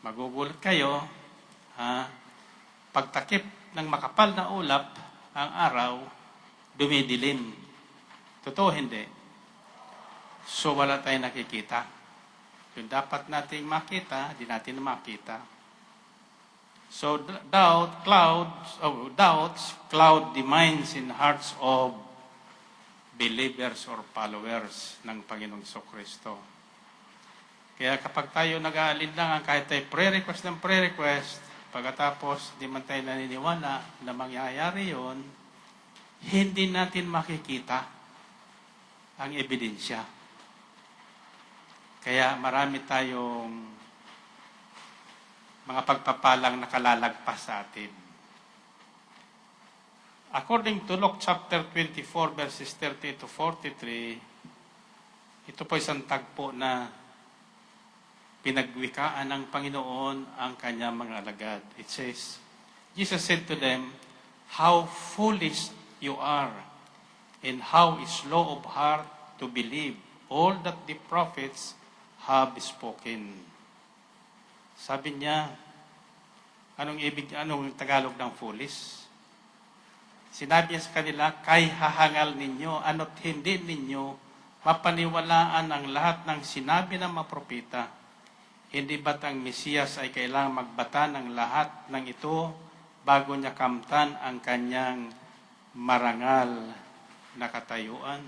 F: Magugulat kayo, pagtakip ng makapal na ulap ang araw, dumidilim. Totoo hindi? So wala tayong nakikita. Yung dapat nating makita, di natin makita. So doubts cloud the minds and hearts of believers or followers ng Panginoong Kristo. Kaya kapag tayo nag-aalinlangan, kahit tayo pre-request ng pre-request, pagkatapos di man tayo naniniwala na mangyayari yon, hindi natin makikita ang ebidensya. Kaya marami tayong mga pagpapalang nakalalagpas sa atin. According to Luke chapter 24 verses 30 to 43, ito po isang tagpo na pinagwikaan ng Panginoon ang kanyang mga alagad. It says, Jesus said to them, "How foolish you are, and how slow of heart to believe all that the prophets have spoken." Sabi niya, anong Tagalog ng foolish? Sinabi niya sa kanila, kay hahangal ninyo, ano't hindi ninyo mapaniwalaan ang lahat ng sinabi ng mga propeta. Hindi ba't ang Mesiyas ay kailangang magbata ng lahat ng ito bago niya kamtan ang kanyang marangal na katayuan?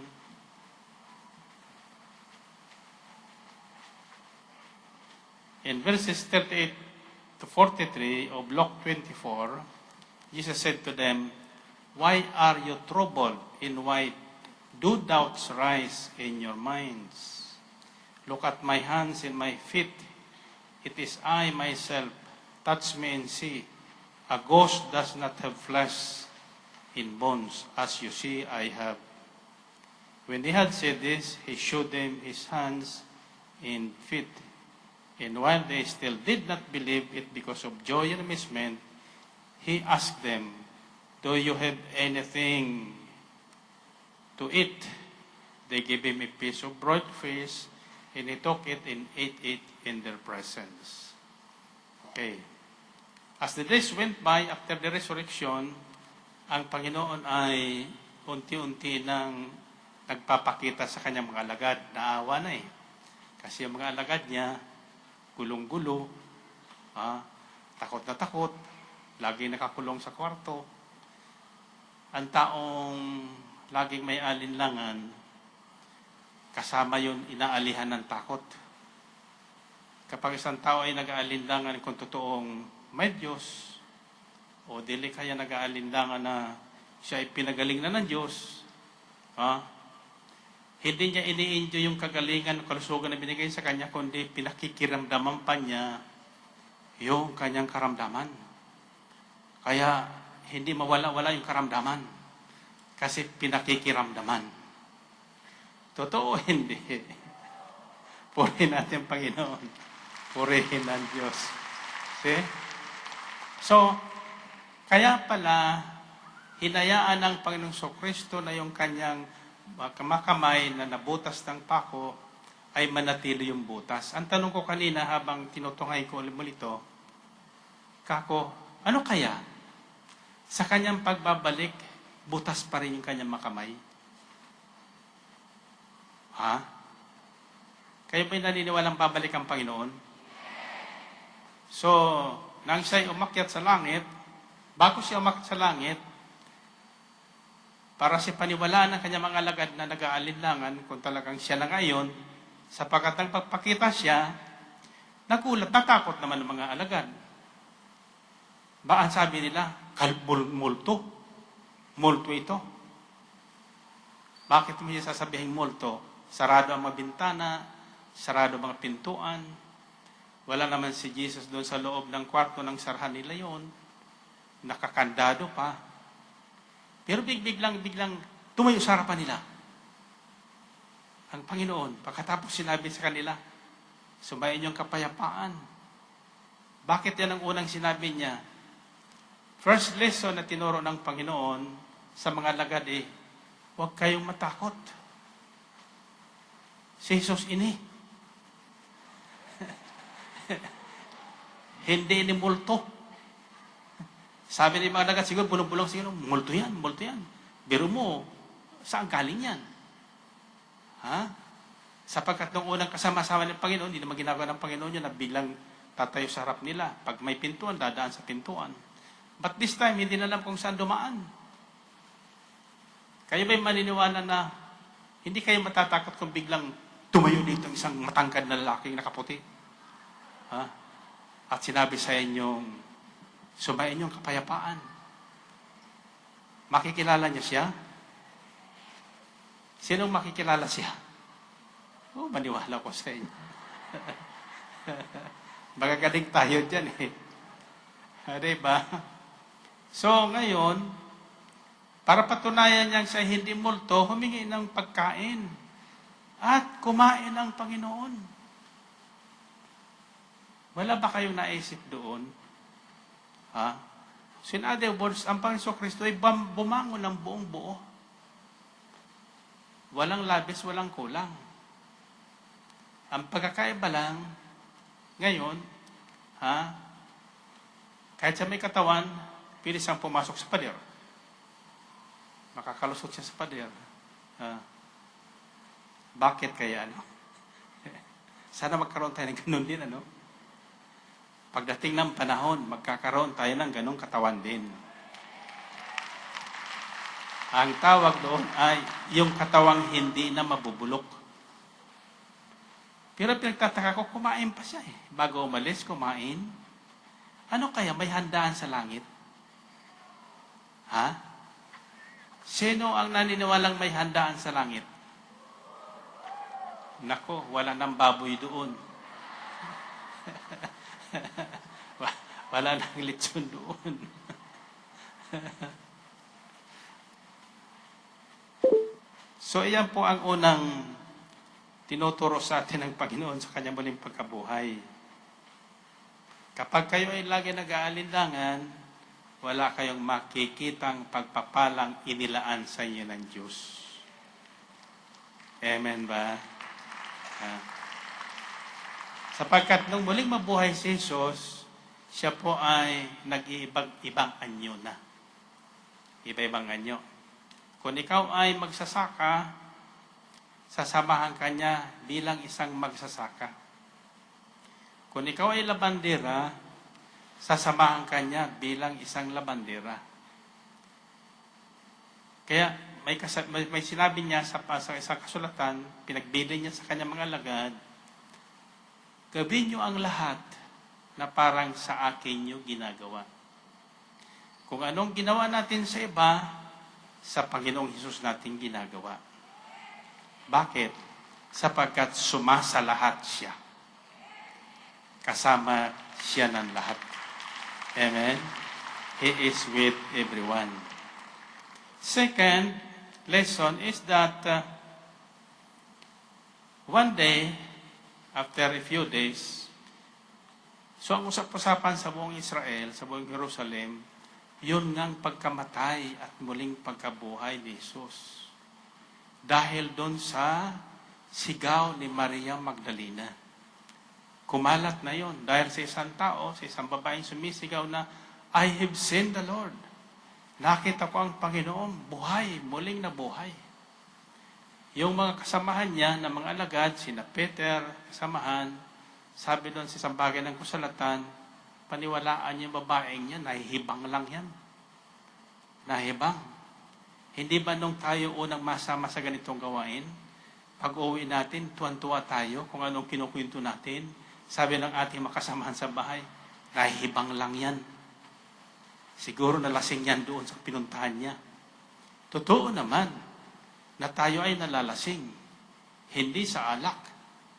F: In verses 38 to 43 of Luke 24, Jesus said to them, "Why are you troubled, and why do doubts rise in your minds? Look at my hands and my feet. It is I myself. Touch me and see. A ghost does not have flesh and bones, as you see I have." When he had said this, he showed them his hands and feet. And while they still did not believe it because of joy and amazement, he asked them, "Do you have anything to eat?" They gave him a piece of broiled fish, and he took it and ate it in their presence. Okay. As the days went by after the resurrection, ang Panginoon ay unti-unti nang nagpapakita sa kanyang mga alagad. Naawa na eh. Kasi ang mga alagad niya, gulong-gulo, takot na takot, lagi nakakulong sa kwarto. Ang taong laging may alinlangan, kasama yun, inaalihan ng takot. Kapag isang tao ay nag-aalinlangan kung totoong may Diyos, o dili kaya nag-aalinlangan na siya ay pinagaling na ng Diyos, hindi niya ini-enjoy yung kagalingan, kalusugan na binigay sa kanya, kundi pinakikiramdaman pa niya yung kanyang karamdaman. Kaya hindi mawala-wala yung karamdaman kasi pinakikiramdaman. Totoo hindi. Purihin natin Panginoon. Purihin ang Diyos. See? So, kaya pala, hinayaan ng Panginoong Kristo na yung kanyang makamay na nabutas ng pako ay manatili yung butas. Ang tanong ko kanina habang tinutungay ko ulit ito, kako, ano kaya? Sa kanyang pagbabalik, butas pa rin yung kanyang makamay? Ha? Kayo ba'y naniniwalang babalik ang Panginoon? So, nang siya'y umakyat sa langit, bago siya umakyat sa langit, para si paniwalaan ng kanyang mga alagad na nag-aalinlangan kung talagang siya na ngayon, sapagkat nang pagpakita siya, nagulat, natakot naman ng mga alagad. Ba ang sabi nila, multo. Multo ito. Bakit mo siya sasabihin multo? Sarado ang mga bintana, sarado ang mga pintuan. Wala naman si Jesus doon sa loob ng kwarto ng sarhan nila yon. Nakakandado pa. Pero biglang tumayo sa harapan nila. Ang Panginoon, pagkatapos sinabi sa kanila, sumayin niyong kapayapaan. Bakit yan ang unang sinabi niya? First lesson na tinuro ng Panginoon sa mga alagad huwag kayong matakot. Si Jesus ini. Hindi ini multo. Sabi ni mga alagad, siguro bulong-bulong siguro, multo yan. Biro mo, saan galing yan? Ha? Sapagkat nung unang kasama-sama ng Panginoon, hindi naman ginagawa ng Panginoon yun na biglang tatayo sa harap nila. Pag may pintuan, dadaan sa pintuan. But this time, hindi na alam kung saan dumaan. Kayo ba'y maniniwala na hindi kayo matatakot kung biglang tumayo dito ang isang matangkad na lalaking nakaputi. Ha? At sinabi sa inyong, sumayin niyong kapayapaan. Makikilala niya siya? Sinong makikilala siya? Maniwala ko sa inyo. Magagaling tayo dyan eh. Diba? So, ngayon, para patunayan niyang siya hindi multo, humingi ng pagkain. At kumain ang Panginoon. Wala ba kayong naisip doon? Ha? So in other words, ang Panginoon Kristo ay bumangon ng buong buo. Walang labis, walang kulang. Ang pagkakaiba lang, ngayon, ha? Kahit sa may katawan, pilis ang pumasok sa pader. Makakalusot siya sa pader. Ha? Bakit kaya, ano? Sana magkaroon tayo ng ganun din, ano? Pagdating ng panahon, magkakaroon tayo ng ganong katawan din. Ang tawag doon ay yung katawang hindi na mabubulok. Pero pinagtataka ko, kumain pa siya eh. Bago umalis, kumain. Ano kaya may handaan sa langit? Ha? Sino ang naniniwalang may handaan sa langit? Nako, wala nang baboy doon. Wala nang lechon doon. So, iyan po ang unang tinuturo sa atin ng Panginoon sa kanyang muling pagkabuhay. Kapag kayo ay lagi nag-aalinlangan, wala kayong makikitang pagpapalang inilaan sa inyo ng Diyos. Amen ba? Sapagkat nung muling mabuhay si Jesus, siya po ay nag-iibang anyo na. Iba-ibang anyo. Kung ikaw ay magsasaka, sasamahan ka niya bilang isang magsasaka. Kung ikaw ay labandera, sasamahan ka niya bilang isang labandera. Kaya may sinabi niya sa isang kasulatan, pinagbili niya sa kanyang mga alagad, gawin niyo ang lahat na parang sa akin niyo ginagawa. Kung anong ginawa natin sa iba, sa Panginoong Hesus natin ginagawa. Bakit? Sapagkat sumasalahat siya. Kasama siya ng lahat. Amen? He is with everyone. Second lesson is that one day, after a few days, so ang usap-usapan sa buong Israel, sa buong Jerusalem, yun ngang pagkamatay at muling pagkabuhay ni Jesus. Dahil doon sa sigaw ni Maria Magdalena. Kumalat na yon dahil sa isang tao, sa isang babaeng sumisigaw na, I have seen the Lord. Nakita ko ang Panginoon, buhay, muling na buhay. Yung mga kasamahan niya na mga alagad, sina Peter, kasamahan, sabi doon sa isang bagay ng kasulatan, paniwalaan yung babaeng yan, nahihibang lang yan. Nahihibang. Hindi ba nung tayo unang masama sa ganitong gawain, pag uwi natin, tuwan-tuwa tayo kung anong kinukwento natin, sabi ng ating makasamahan sa bahay, nahihibang lang yan. Siguro nalasing yan doon sa pinuntahan niya. Totoo naman na tayo ay nalalasing, hindi sa alak,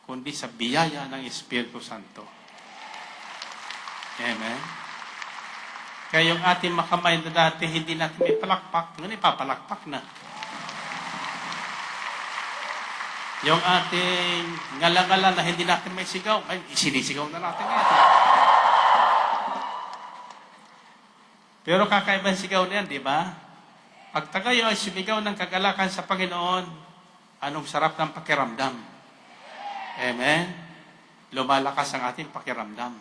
F: kundi sa biyaya ng Espiritu Santo. Amen? Kaya yung ating makamay na dati, hindi natin may palakpak, ngayon ipapalakpak na. Yung ating ngala-ngala na hindi natin may sigaw, ay isinisigaw na natin ngayon. Pero kakaibang sigaw na yan, di ba? Pag tagayo ay sumigaw ng kagalakan sa Panginoon, anong sarap ng pakiramdam. Amen? Lumalakas ang ating pakiramdam.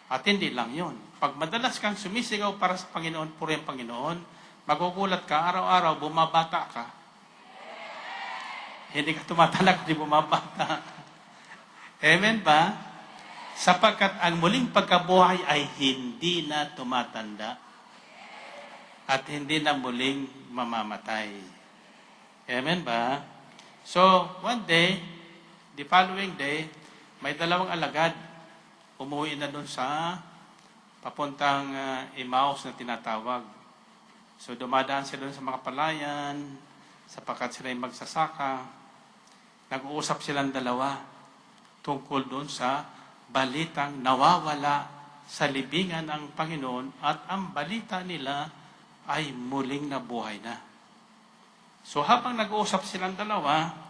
F: At hindi lang yun. Pag madalas kang sumisigaw para sa Panginoon, puri ang Panginoon, magugulat ka, araw-araw, bumabata ka. Hindi ka tumatalak, hindi bumabata. Amen ba? Sapagkat ang muling pagkabuhay ay hindi na tumatanda at hindi na muling mamamatay. Amen ba? So, one day, The following day, may dalawang alagad. Umuwi na doon sa papuntang Emmaus na tinatawag. So dumadaan sila doon sa mga palayan, sapagkat sila ay magsasaka. Nag-uusap silang dalawa tungkol doon sa balitang nawawala sa libingan ang Panginoon at ang balita nila ay muling nabuhay na. So habang nag-uusap silang dalawa,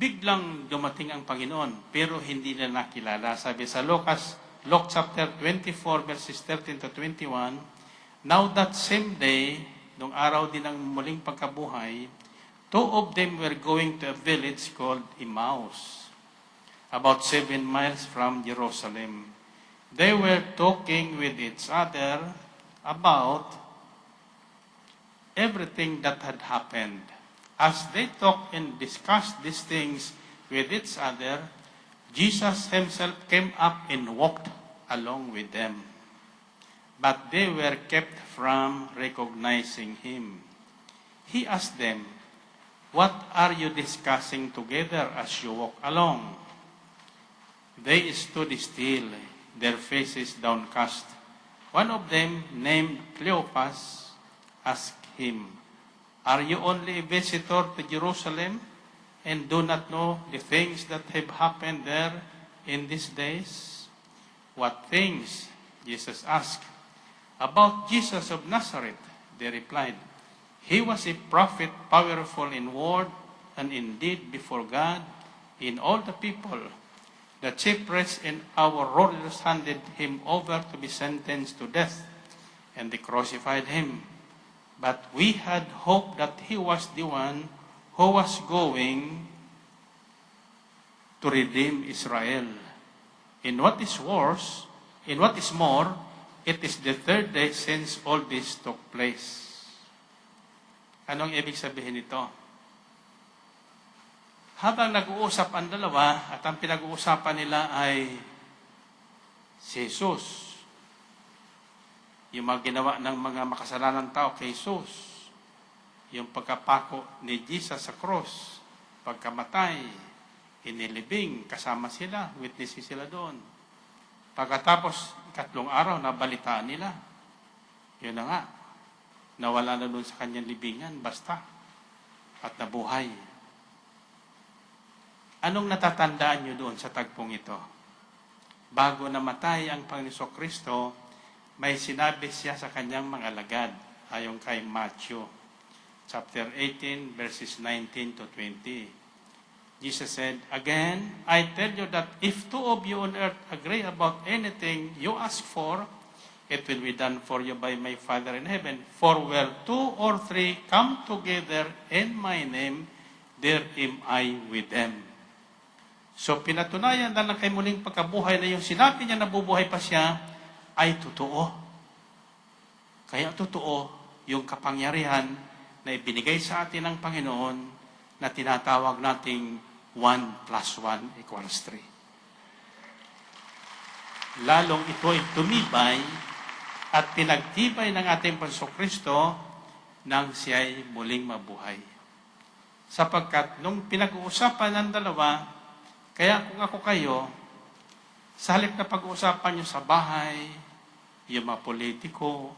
F: biglang dumating ang Panginoon, pero hindi nila nakilala. Sabi sa Luke chapter 24, verses 13 to 21, Now that same day, nung araw din ng muling pagkabuhay, 2 of them were going to a village called Emmaus, about 7 miles from Jerusalem. They were talking with each other about everything that had happened. As they talked and discussed these things with each other, Jesus himself came up and walked along with them. But they were kept from recognizing him. He asked them, What are you discussing together as you walk along? They stood still, their faces downcast. One of them, named Cleopas, asked him, Are you only a visitor to Jerusalem and do not know the things that have happened there in these days? What things? Jesus asked. About Jesus of Nazareth, they replied. He was a prophet, powerful in word and in deed before God, in all the people. The chief priests and our rulers handed him over to be sentenced to death, and they crucified him. But we had hoped that he was the one who was going to redeem Israel. In what is worse, in what is more, it is the third day since all this took place. Anong ibig sabihin nito? Habang nag-uusap ang dalawa at ang pinag-uusapan nila ay si Jesus, yung mga ginawa ng mga makasalanang tao kay Jesus, yung pagkapako ni Jesus sa cross, pagkamatay, inilibing, kasama sila, witnesses sila doon. Pagkatapos, 3 araw, nabalitaan nila. Yun na nga, nawala na doon sa kanyang libingan, basta, at nabuhay. Anong natatandaan nyo doon sa tagpong ito? Bago namatay ang Panginoon Kristo, may sinabi siya sa kanyang mga alagad, ayon kay Matthew, chapter 18, verses 19 to 20. Jesus said, Again, I tell you that if 2 of you on earth agree about anything you ask for, it will be done for you by my Father in heaven. For where 2 or 3 come together in my name, there am I with them. So pinatunayan na kay muling pagkabuhay na yung sinabi niya na bubuhay pa siya ay totoo. Kaya totoo yung kapangyarihan na ibinigay sa atin ng Panginoon na tinatawag nating 1 + 1 = 3. Lalong ito ay tumibay at pinagtibay ng ating Panginoong Kristo nang siya'y muling mabuhay. Sapagkat nung pinag-uusapan ng dalawa, kaya kung ako kayo, sa halip na pag-uusapan nyo sa bahay, yung mga politiko,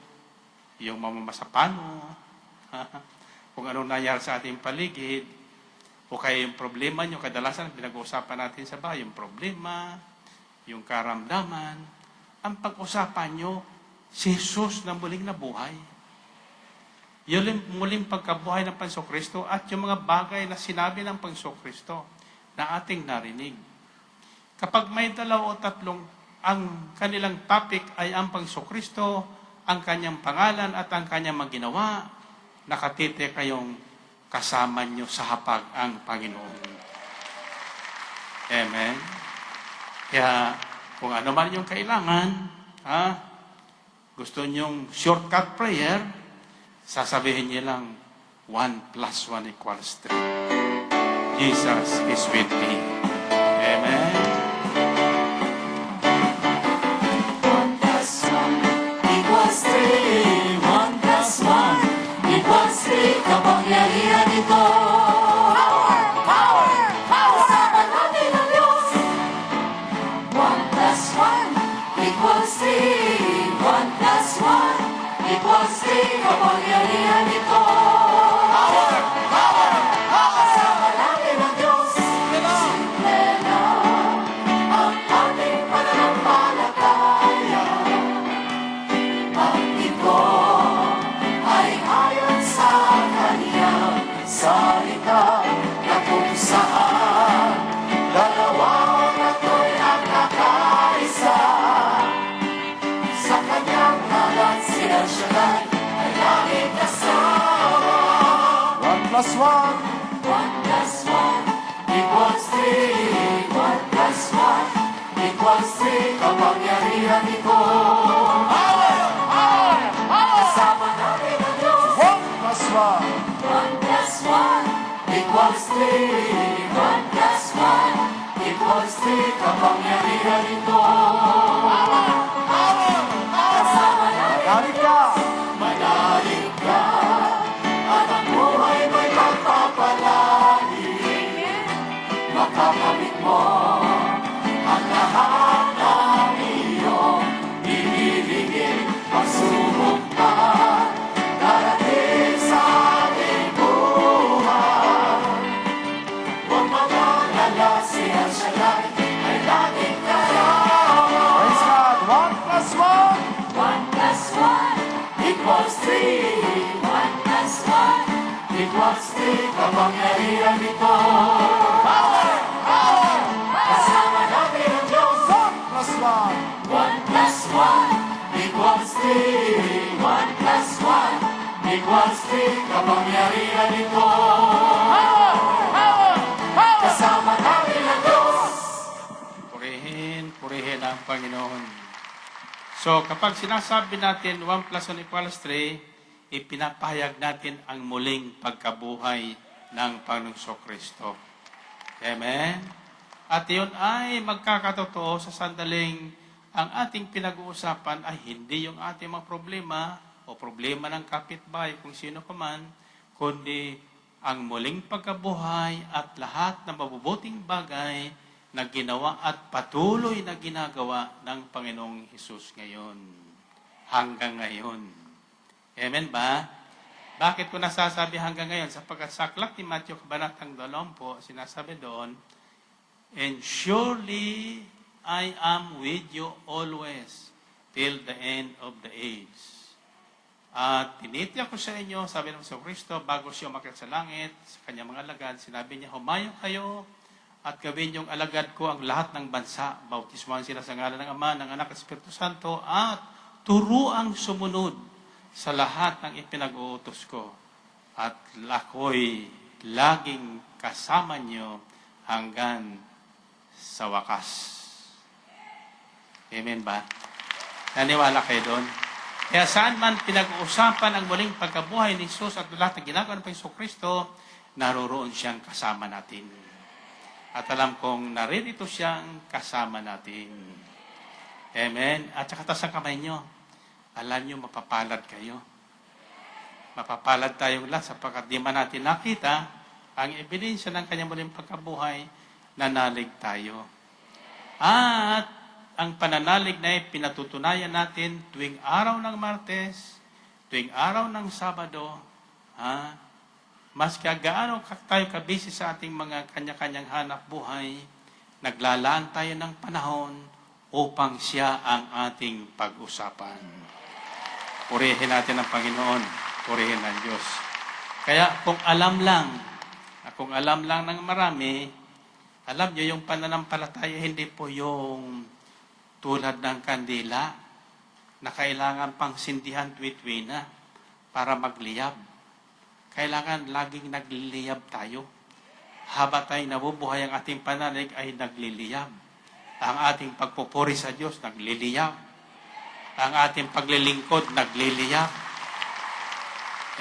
F: yung mga masapano, kung anong nangyari sa ating paligid, o kaya yung problema nyo, kadalasan pinag-uusapan natin sa bahay, yung problema, yung karamdaman, ang pag-usapan nyo, si Jesus na muling nabuhay. Yung muling pagkabuhay ng Panginoong Kristo at yung mga bagay na sinabi ng Panginoong Kristo na ating narinig. Kapag may 2 o 3 ang kanilang topic ay ang Panginoong Kristo, ang kanyang pangalan at ang kanyang maginawa, nakatite kayong kasama nyo sa hapag ang Panginoon. Amen? Kaya kung ano man yung kailangan, gusto nyong shortcut prayer, sasabihin niyo lang 1 + 1 = 3. Jesus is with me. Amen.
D: 1 + 1 = 3. 1 + 1 = 3. Kapangyarihan ito. Power! Power! Power! Iko'y kapangyarihan nito. Kasama natin ang Diyos. Simple lang ang ating pananampalataya. At ito ay ayon sa Kanyang salita na kung saan dalawa o tatlo'y ang nakaisa. Sa Kanyang ngalan si El Shaddai ay laging kasama.
G: 1 plus 1.
D: 1 plus 1 equals 3. 1 plus 1 equals 3. Kapangyarihan ito. Kasama natin ang Diyos.
G: 1 plus 1.
D: 1 plus 1 equals 3. 1 plus 1 equals 3. Kapangyarihan ito. Kasama natin ang
G: Galit ka.
D: manalig ka. At ang buhay mo'y magpapalagi. Makakamit mo ang lahat ng iyong ibibigay. Pagsubok man darating sa ating buhay. Huwag mag-alala, si El Shaddai ay laging kasama.
G: Praise God. 1 plus 1.
D: 1 plus 1 equals 3. 1 plus 1 equals 3. Kapangyarihan ito. Kasama natin ang Diyos.
G: 1 plus 1.
D: 1 plus 1 equals 3. 1 plus 1 equals 3. Kapangyarihan ito. Kasama natin ang Diyos.
F: Purihin ang Panginoon. So, kapag sinasabi natin 1 plus 1 equals 3, ipinapahayag natin ang muling pagkabuhay ng Panginoong Kristo. Amen? At yun ay magkakatotoo sa sandaling ang ating pinag-uusapan ay hindi yung ating mga problema o problema ng kapitbahay kung sino pa man, kundi ang muling pagkabuhay at lahat ng mabubuting bagay na ginawa at patuloy na ginagawa ng Panginoong Hesus ngayon. Hanggang ngayon. Amen ba? Bakit ko nasasabi hanggang ngayon? Sapagkat sa aklat ni Matthew, kabanatang 20, sinasabi doon, and surely I am with you always till the end of the age. At tinitiyak ko sa inyo, sabi ng Kristo, bago siya umakyat sa langit, sa kanyang mga alagad, sinabi niya, humayo kayo at gawin yung alagad ko ang lahat ng bansa. Bautismuhan sila sa ngalan ng Ama, ng Anak at Espiritu Santo, at turuang sumunod sa lahat ng ipinag-uutos ko. At ako'y laging kasama niyo hanggang sa wakas. Amen ba? Naniwala kayo doon? Kaya saan man pinag-uusapan ang muling pagkabuhay ni Jesus at lahat ng ginagawa ng Panginoong Kristo, naroroon siyang kasama natin. At alam kong naririto siyang kasama natin. Amen? At saka taas ang kamay nyo. Alam nyo, mapapalad kayo. Mapapalad tayong lahat sapagkat di man natin nakita ang ebidensya ng kanyang muling pagkabuhay, nanalig tayo. At ang pananalig na pinatutunayan natin tuwing araw ng Martes, tuwing araw ng Sabado, mas gaano tayo kabisi sa ating mga kanya-kanyang hanap buhay, naglalaan tayo ng panahon upang siya ang ating pag-usapan. Purihin natin ang Panginoon, purihin ang Diyos. Kaya kung alam lang ng marami, alam nyo yung pananampalataya, hindi po yung tulad ng kandila na kailangan pang sindihan tuwit-tuwina para magliyab. Kailangan laging nagliliyab tayo. Habang tayo nabubuhay ang ating panalig ay nagliliyab. Ang ating pagpupuri sa Diyos, nagliliyab. Ang ating paglilingkod, nagliliyab.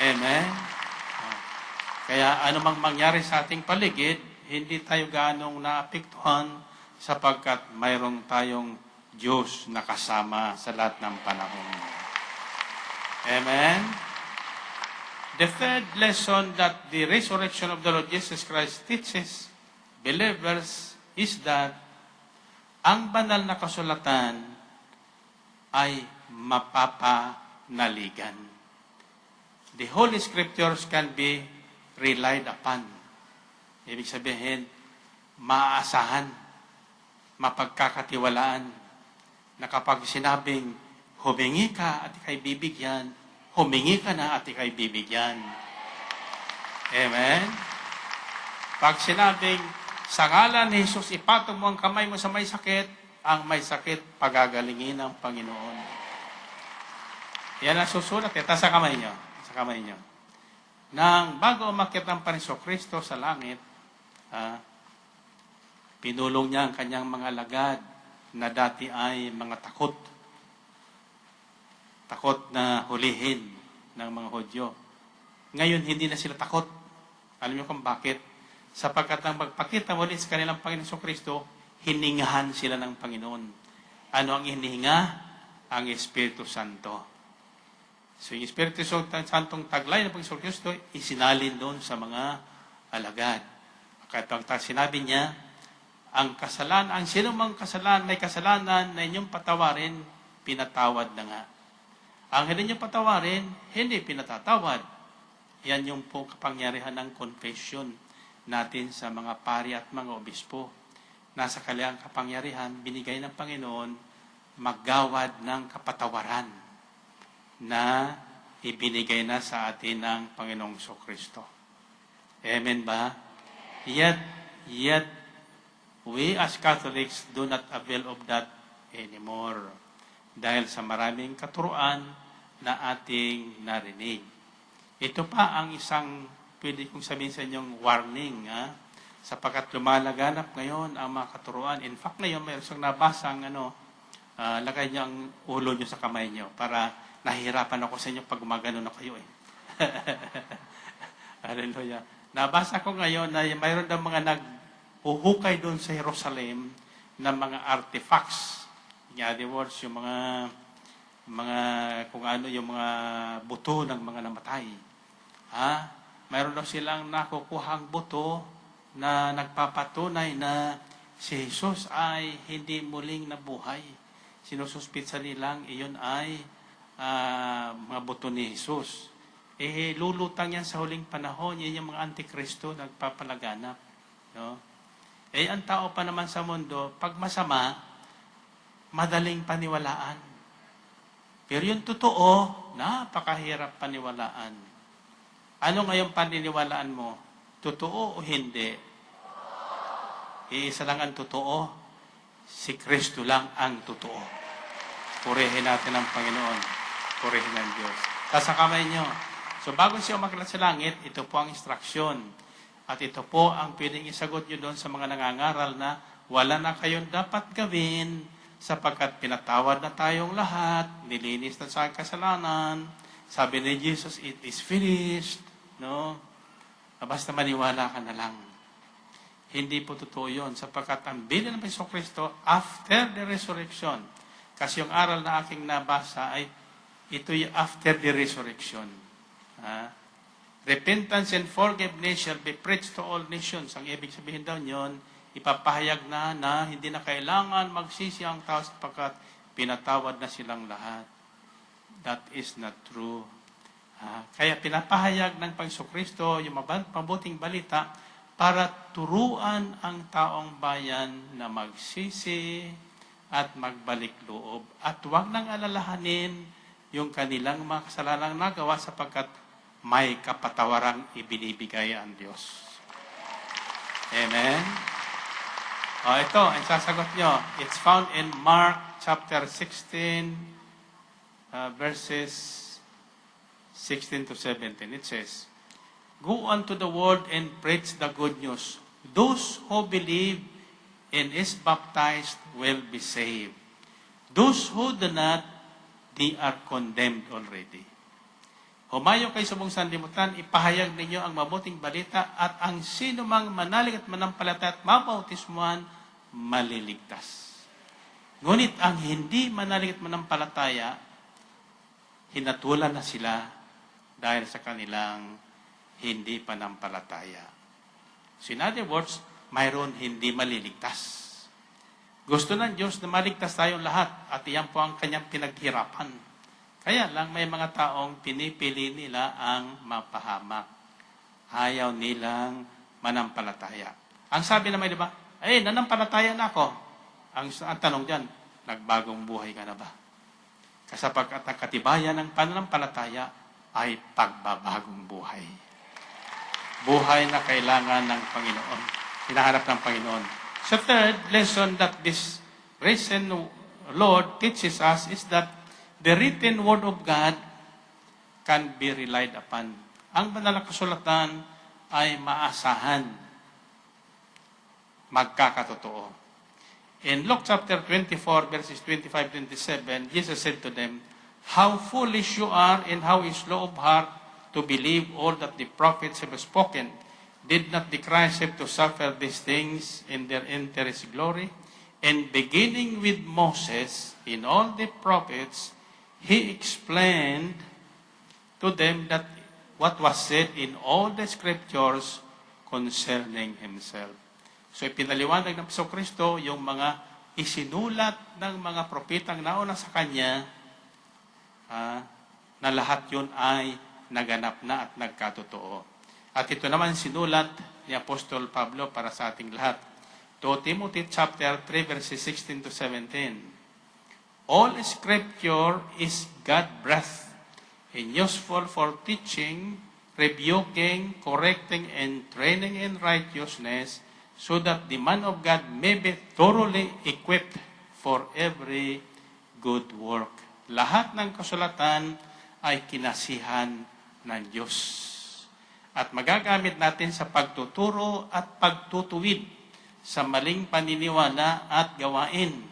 F: Amen? Kaya anumang mangyari sa ating paligid, hindi tayo ganong naapektuhan sapagkat mayroong tayong Diyos na kasama sa lahat ng panahon. Amen? The third lesson that the resurrection of the Lord Jesus Christ teaches believers is that ang banal na kasulatan ay mapapanaligan. the Holy Scriptures can be relied upon. Ibig sabihin, maaasahan, mapagkakatiwalaan, na kapag sinabing, humingi ka at ikay bibigyan, humingi ka na at ikay bibigyan. Amen? Pag sinabing, sa ngalan ni Jesus, ipatong mo ang kamay mo sa may sakit, ang may sakit, pagagalingin ng Panginoon. Yan ang susulat. Sa kamay nyo. Sa kamay nyo. Nang bago umakyat ng Panginoong Kristo sa langit, pinulong niya ang kanyang mga alagad na dati ay mga takot. Takot na hulihin ng mga Hudyo. Ngayon, hindi na sila takot. Alam niyo kung bakit? Sapagkat nang magpakita muli sa kanilang Panginoon Kristo, hiningahan sila ng Panginoon. Ano ang hinihinga? Ang Espiritu Santo. So, yung Espiritu Santong taglay ng Panginoon Kristo, isinalin doon sa mga alagad. Kaya ang sinabi niya, ang kasalanan, ang sinumang kasalanan, may kasalanan na inyong patawarin, pinatawad na nga. Ang hindi niyo patawarin, hindi pinatatawad. Yan yung po kapangyarihan ng confession natin sa mga pari at mga obispo. Nasa kanilang kapangyarihan, binigay ng Panginoon, maggawad ng kapatawaran na ibinigay na sa atin ng Panginoong Kristo. Amen ba? Yet, we as Catholics do not avail of that anymore. Dahil sa maraming katuruan na ating narinig. Ito pa ang isang pwede kong sabihin sa inyong warning, sapagkat lumalaganap ngayon ang mga katuruan. In fact, ngayon mayroon siyang nabasang lagay niyo ang ulo niyo sa kamay niyo para nahihirapan ako sa inyo pag gumagano na kayo Hallelujah. Nabasa ko ngayon na mayroon daw mga naghuhukay doon sa Jerusalem ng mga artifacts. In other words, yung mga kung ano, yung mga buto ng mga namatay. Mayroon daw silang nakukuhang buto na nagpapatunay na si Jesus ay hindi muling nabuhay. Sinususpitsa nilang iyon ay mga buto ni Jesus. Lulutang yan sa huling panahon. Yan yung mga antikristo nagpapalaganap. No? Ang tao pa naman sa mundo, pag masama, madaling paniwalaan. Pero yung totoo, napakahirap paniwalaan. Ano ngayong paniniwalaan mo? Totoo o hindi? Iisa lang ang totoo. Si Kristo lang ang totoo. Purihin natin ang Panginoon. Purihin ang Diyos. Sa kamay nyo. So bago siya umakyat sa langit, ito po ang instruksyon. At ito po ang pwedeng isagot nyo doon sa mga nangangaral na wala na kayong dapat gawin sapagkat pinatawad na tayong lahat, nilinis na sa kasalanan. Sabi ni Jesus, it is finished. No? Basta maniwala ka na lang. Hindi po totoo yun sapagkat ang bilin ng Panginoong Kristo after the resurrection. Kasi yung aral na aking nabasa ay ito yung after the resurrection. Repentance and forgiveness shall be preached to all nations. Ang ibig sabihin daw nyon, ipapahayag na hindi na kailangan magsisi ang tao sapagkat pinatawad na silang lahat. That is not true. Kaya pinapahayag ng Panginoong Kristo yung mabuting balita para turuan ang taong bayan na magsisi at magbalik loob. At huwag nang alalahanin yung kanilang mga kasalanang nagawa sapagkat may kapatawarang ibinibigay ang Diyos. Amen? Ito, ang sasagot nyo. It's found in Mark chapter 16, verses 16 to 17. It says, "Go unto the world and preach the good news. Those who believe and is baptized will be saved. Those who do not, they are condemned already." Humayo kayo sa buong sanlibutan, ipahayag ninyo ang mabuting balita at ang sino mang manalig at manampalataya at mabautismuhan, maliligtas. Ngunit ang hindi manalig at manampalataya, hinatulan na sila dahil sa kanilang hindi panampalataya. So in other words, mayroon hindi maliligtas. Gusto ng Diyos na maligtas tayong lahat at iyan po ang kanyang pinaghirapan. Kaya lang may mga taong pinipili nila ang mapahamak. Ayaw nilang manampalataya. Ang sabi naman, di ba? Nanampalataya na ako. Ang tanong dyan, nagbagong buhay ka na ba? Kasapagkat ang katibayan ng pananampalataya ay pagbabagong buhay. Buhay na kailangan ng Panginoon. Hinahanap ng Panginoon. So third lesson that this risen Lord teaches us is that the written Word of God can be relied upon. Ang banal na kasulatan ay maasahan, magkakatotoo. In Luke chapter 24, verses 25-27, Jesus said to them, "How foolish you are, and how slow of heart to believe all that the prophets have spoken. Did not the Christ have to suffer these things in their interest glory? And beginning with Moses, in all the prophets, he explained to them that what was said in all the scriptures concerning himself." So ipinaliwanag ng Kristo yung mga isinulat ng mga propetang nauna sa kanya, na lahat yun ay naganap na at nagkatotoo. At ito naman sinulat ni Apostol Pablo para sa ating lahat. 2 Timothy chapter 3 verses 16-17. All scripture is God-breathed and useful for teaching, rebuking, correcting, and training in righteousness, so that the man of God may be thoroughly equipped for every good work. Lahat ng kasulatan ay kinasihan ng Diyos. At magagamit natin sa pagtuturo at pagtutuwid sa maling paniniwala at gawain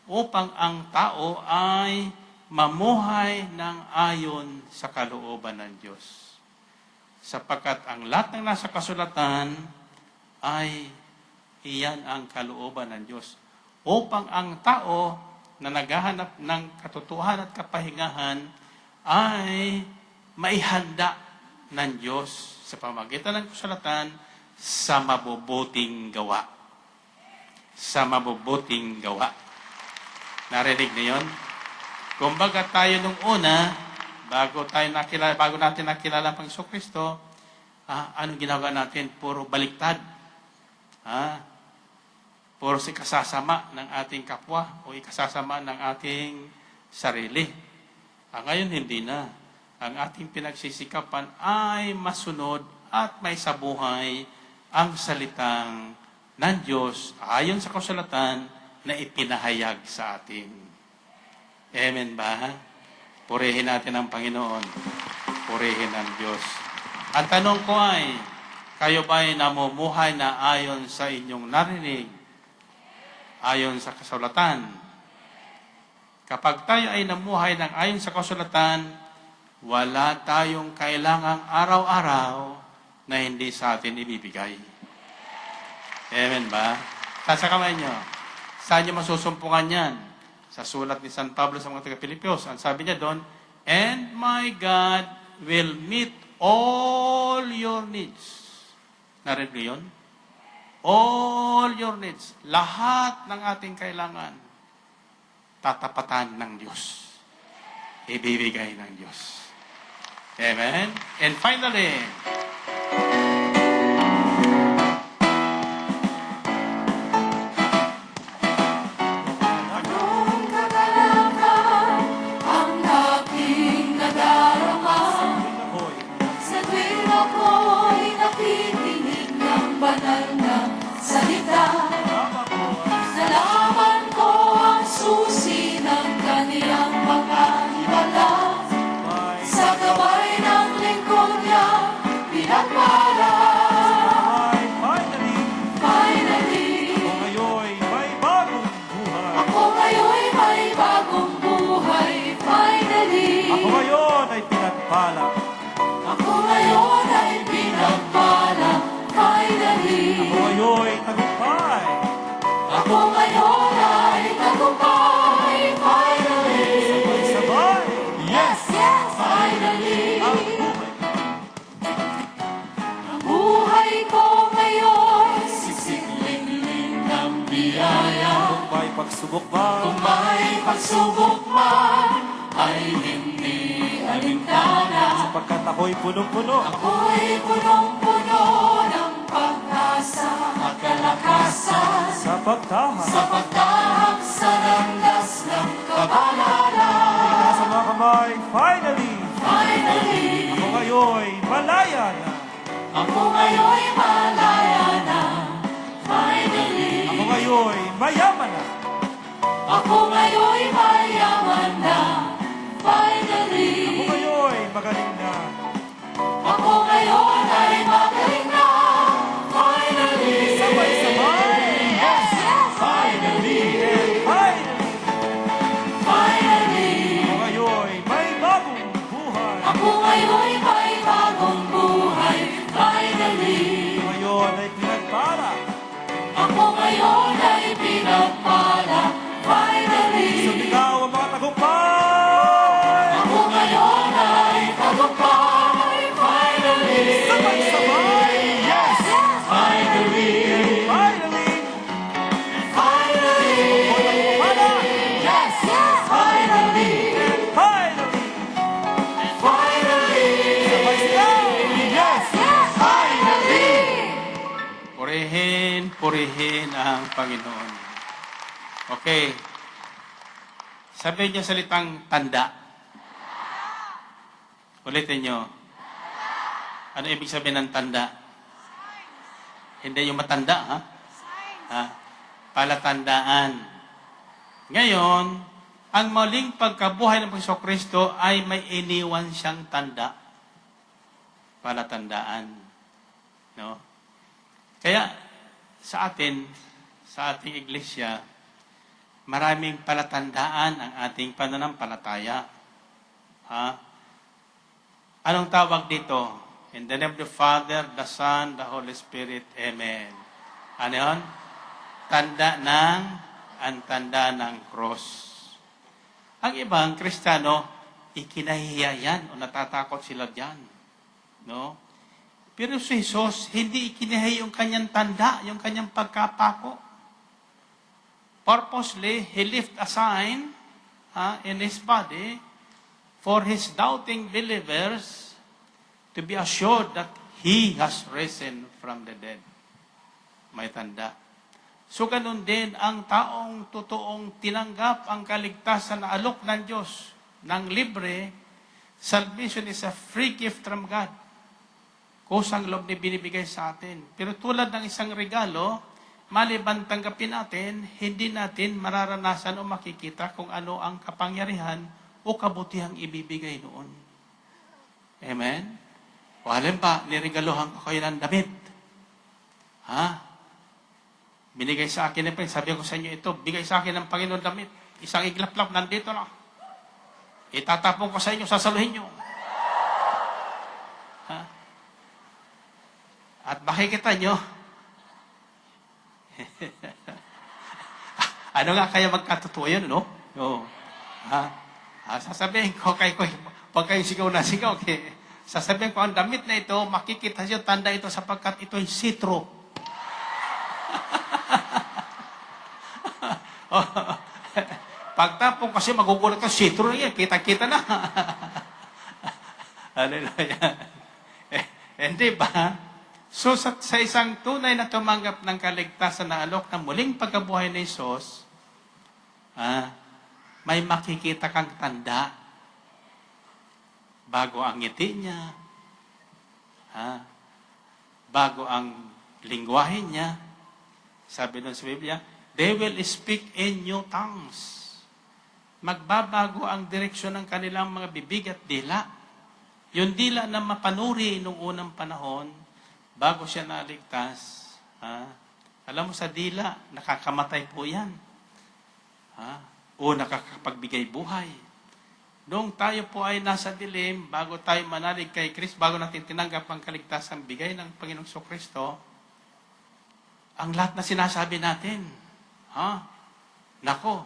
F: upang ang tao ay mamuhay ng ayon sa kalooban ng Diyos. Sapagkat ang lahat ng nasa kasulatan ay iyan ang kalooban ng Diyos. Upang ang tao na naghahanap ng katotohanan at kapahingahan ay maihanda ng Diyos sa pamagitan ng kasulatan sa mabubuting gawa. Sa mabubuting gawa. Narinig na yun? Kumbaga tayo nung una, bago natin nakilala ang Panginoong Kristo, anong ginagawa natin? Puro baliktad. Puro ikasasama ng ating kapwa o ikasasama ng ating sarili. Ngayon hindi na. Ang ating pinagsisikapan ay masunod at may sabuhay ang salitang ng Diyos ayon sa kasulatan na ipinahayag sa atin. Amen ba? Purihin natin ang Panginoon. Purihin ang Diyos. Ang tanong ko ay, kayo ba ay namumuhay na ayon sa inyong narinig? Ayon sa kasulatan? Kapag tayo ay namuhay ng ayon sa kasulatan, wala tayong kailangang araw-araw na hindi sa atin ibibigay. Amen ba? Sa kamay nyo. Saan nyo masusumpungan yan? Sa sulat ni San Pablo sa mga taga-Pilipos. Ang sabi niya doon, "And my God will meet all your needs." Narinig niyo yun? All your needs. Lahat ng ating kailangan, tatapatan ng Diyos. Ibibigay ng Diyos. Amen? And finally,
D: Anong kagalakan ang aking nadarama sa tuwing ako'y nakikinig ng banal na salita? Nalaman ko ang susi ng kaniyang mga himala. Sa gabay ng lingkod niya, pinagpala. Finally, ako ngayon may bagong buhay. Finally,
G: Ako ngayon ay pinagpala.
D: ako ngayon ay pinagpala. Finally,
G: Ako ngayon ay tagumpay.
D: ako ngayon ay tagumpay. Finally,
G: Sabay.
D: yes, yes, finally.
G: Ang buhay.
D: Ang buhay ko ngayon, sisikling ng biyaya.
G: Kung may pagsubok ba,
D: Kung may pagsubok man, ay hindi
G: sapagkat ako'y punong-puno.
D: Ako'y punong-puno ng pag-asa at kalakasan
G: Sa pagtahak,
D: sa pagtahak sa landas ng kabanalan.
G: nasa mga kamay, finally,
D: Finally,
G: ako ngayon'y malaya na.
D: ako ngayon'y malaya na. Finally,
G: Ako ngayon'y mayaman na.
D: ako ngayon'y mayaman na. Finally,
G: Ako ngayon'y magaling na.
D: ako ngayon ay magaling na. Finally,
G: Sabay-sabay,
D: yes, yes. Finally,
G: finally,
D: finally,
G: ako ngayon'y may bagong buhay.
D: ako ngayon'y may bagong buhay. Finally,
G: Ako ngayon ay pinagpala.
D: ako ngayon ay pinagpala. Finally,
G: Sumigaw ang mga tagumpay.
D: ako ngayon ay tagumpay. Finally,
G: Sabay-sabay,
D: yes, yes. Finally,
G: finally,
D: finally,
G: wala.
D: yes, yes. Finally,
G: Finally,
D: finally,
G: sabay-sigaw.
D: yes, yes. Finally.
F: Purihin, purihin ang Panginoon. Okay. Sabihin niyo salitang tanda. Ulitin niyo. Ano ibig sabihin ng tanda? Hindi yung matanda, ha? Ha? Palatandaan. Ngayon, ang maling pagkabuhay ng Panginoong Kristo ay may iniwan siyang tanda. Palatandaan. No? Kaya, sa atin, sa ating iglesia, maraming palatandaan ang ating pananampalataya. Ha? Anong tawag dito? In the name of the Father, the Son, the Holy Spirit. Amen. Ano yun? Ang tanda ng cross. Ang ibang Kristiyano, ikinahihiya yan o natatakot sila dyan. No? Pero si Jesus, hindi ikinahiya yung kanyang tanda, yung kanyang pagkapako. Purposely, He left a sign in His body for His doubting believers to be assured that He has risen from the dead. May tanda. So ganun din ang taong totoong tinanggap ang kaligtasan na alok ng Diyos ng libre. Salvation is a free gift from God. Kusang loob ni binibigay sa atin. Pero tulad ng isang regalo, maliban tanggapin natin, hindi natin mararanasan o makikita kung ano ang kapangyarihan o kabutihang ibibigay noon. Amen? O halimbawa, niregaluhan ko kayo ng damit. Ha? Binigay sa akin ng Panginoon. Sabi ko sa inyo ito, bigay sa akin ng Panginoon damit. Isang iglaplap nandito na. Itatapon ko sa inyo, sasaluhin nyo. Ha? At makikita nyo, ano nga kaya magkatotoo yun, no? Oo. Sasabihin ko kay pag kayo sigaw na sigaw, okay. Sasabihin ko, ang damit na ito, makikita siya, tanda ito sapagkat ito'y sitro. Pagtapong kasi magugulat ka, sitro na yan, kita-kita na. Hallelujah. Hindi ba? So, sa isang tunay na tumanggap ng kaligtasan na alok ng muling pagkabuhay ni Jesus, may makikita kang tanda. Bago ang ngiti niya, bago ang lingwahe niya. Sabi doon sa Biblia, they will speak in new tongues. Magbabago ang direksyon ng kanilang mga bibig at dila. Yung dila na mapanuri nung unang panahon, bago siya naligtas, alam mo sa dila, nakakamatay po yan. O nakakapagbigay buhay. Noong tayo po ay nasa dilim, bago tayo manalig kay Kristo, bago natin tinanggap ang kaligtasan bigay ng Panginoong Kristo, ang lahat na sinasabi natin, nako,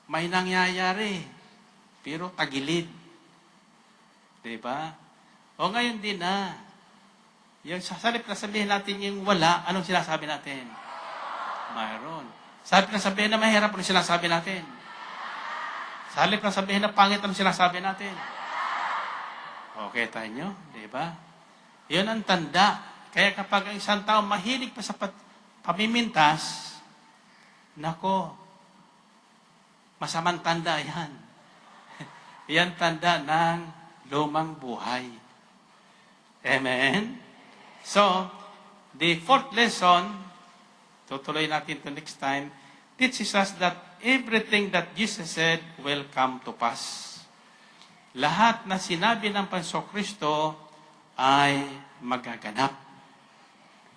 F: may nangyayari, pero tagilid. Diba? O ngayon din na, yung sasalip na sabihin natin yung wala, anong sinasabi natin? Mayroon. Sabi na sabihin na mahirap, anong sinasabi natin? Sa halip na sabihin na pangit ang sinasabi natin. Okay tayo nyo? Di ba? Yun ang tanda. Kaya kapag ang isang tao mahilig pa sa pamimintas, nako, masamang tanda yan. Yan tanda ng lumang buhay. Amen? So, the fourth lesson, tutuloy natin to next time, teaches us that everything that Jesus said will come to pass. Lahat na sinabi ng Pansokristo ay magaganap.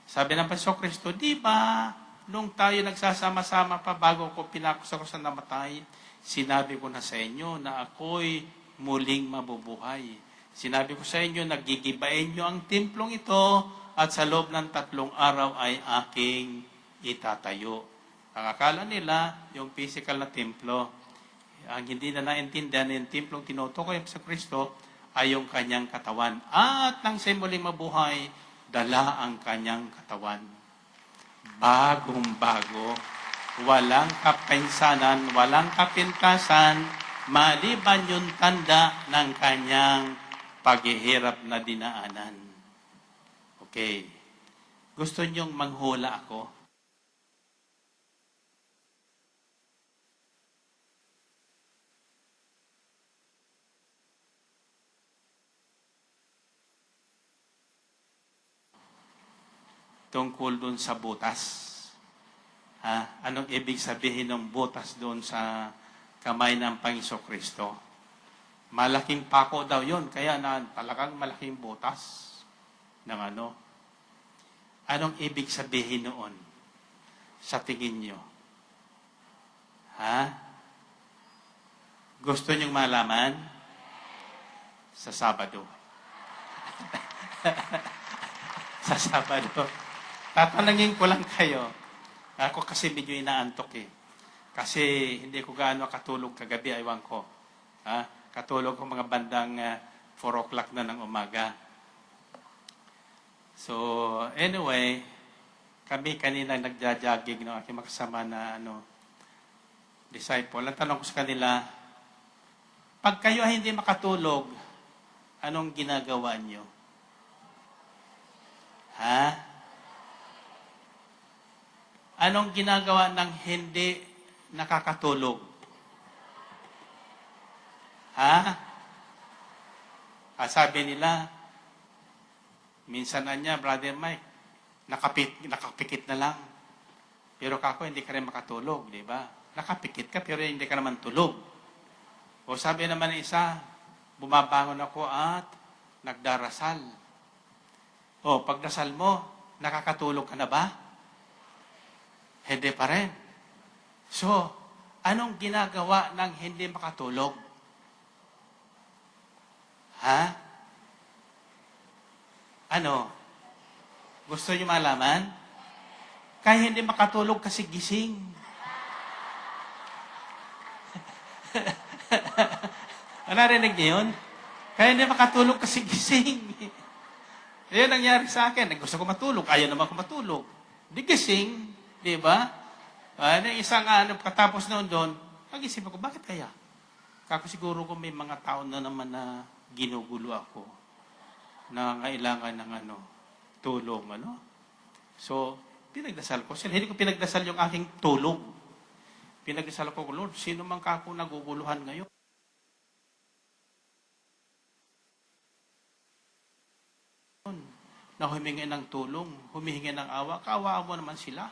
F: Sabi ng Pansokristo, di ba, nung tayo nagsasama-sama pa bago ko pinakusa ko sa namatay, sinabi ko na sa inyo na ako'y muling mabubuhay. Sinabi ko sa inyo, nagigibain nyo ang templong ito at sa loob ng 3 araw ay aking itatayo. Ang akala nila, yung physical na templo, ang hindi na naintindihan yung templong tinutukoy sa Kristo ay yung kanyang katawan. At nang siya muling mabuhay, dala ang kanyang katawan. Bagong-bago, walang kapinsanan, walang kapintasan, maliban yung tanda ng kanyang paghihirap na dinaanan. Okay. Gusto niyong manghula ako? Tungkol doon sa butas. Ha? Anong ibig sabihin ng butas doon sa kamay ng Panginoong Kristo? Malaking pako daw yon, kaya na talagang malaking butas ng ano. Anong ibig sabihin noon sa tingin nyo? Ha? Gusto nyong malaman? Sa Sabado. Sa Sabado. Tatanungin ko lang kayo. Ako kasi medyo inaantok eh. Kasi hindi ko gaano katulog kagabi, aywan ko. Ha? Katulog ko mga bandang 4 o'clock na ng umaga. So, anyway, kami kanina nagja-jogging ng aking makasama na disciple. Ang tanong ko sa kanila, pag kayo ay hindi makatulog, anong ginagawa nyo? Ha? Anong ginagawa ng hindi nakakatulog? Ha? Sabi nila, minsan na niya, Brother Mike, nakapikit na lang. Pero kako, hindi ka rin makatulog, di ba? Nakapikit ka, pero hindi ka naman tulog. O sabi naman ng isa, bumabangon ako at nagdarasal. O, pagdasal mo, nakakatulog ka na ba? Hindi pa rin. So, anong ginagawa ng hindi makatulog? Ha? Ano? Gusto niyo malaman? Kaya hindi makatulog kasi gising. Narinig niyo yun? Kaya hindi makatulog kasi gising. Yan nangyari sa akin. Gusto ko matulog. Ayaw naman ko matulog. Di gising. Di ba? Isang katapos noon doon, nag-isip ako, bakit kaya? Kako siguro ko may mga tao na naman na ginugulo ako na kailangan ng tulong. So, pinagdasal ko sila. Hindi ko pinagdasal yung aking tulong. Pinagdasal ko, Lord, sino man kako naguguluhan ngayon? Na humingi ng tulong, humihingi ng awa, kaawaan mo naman sila.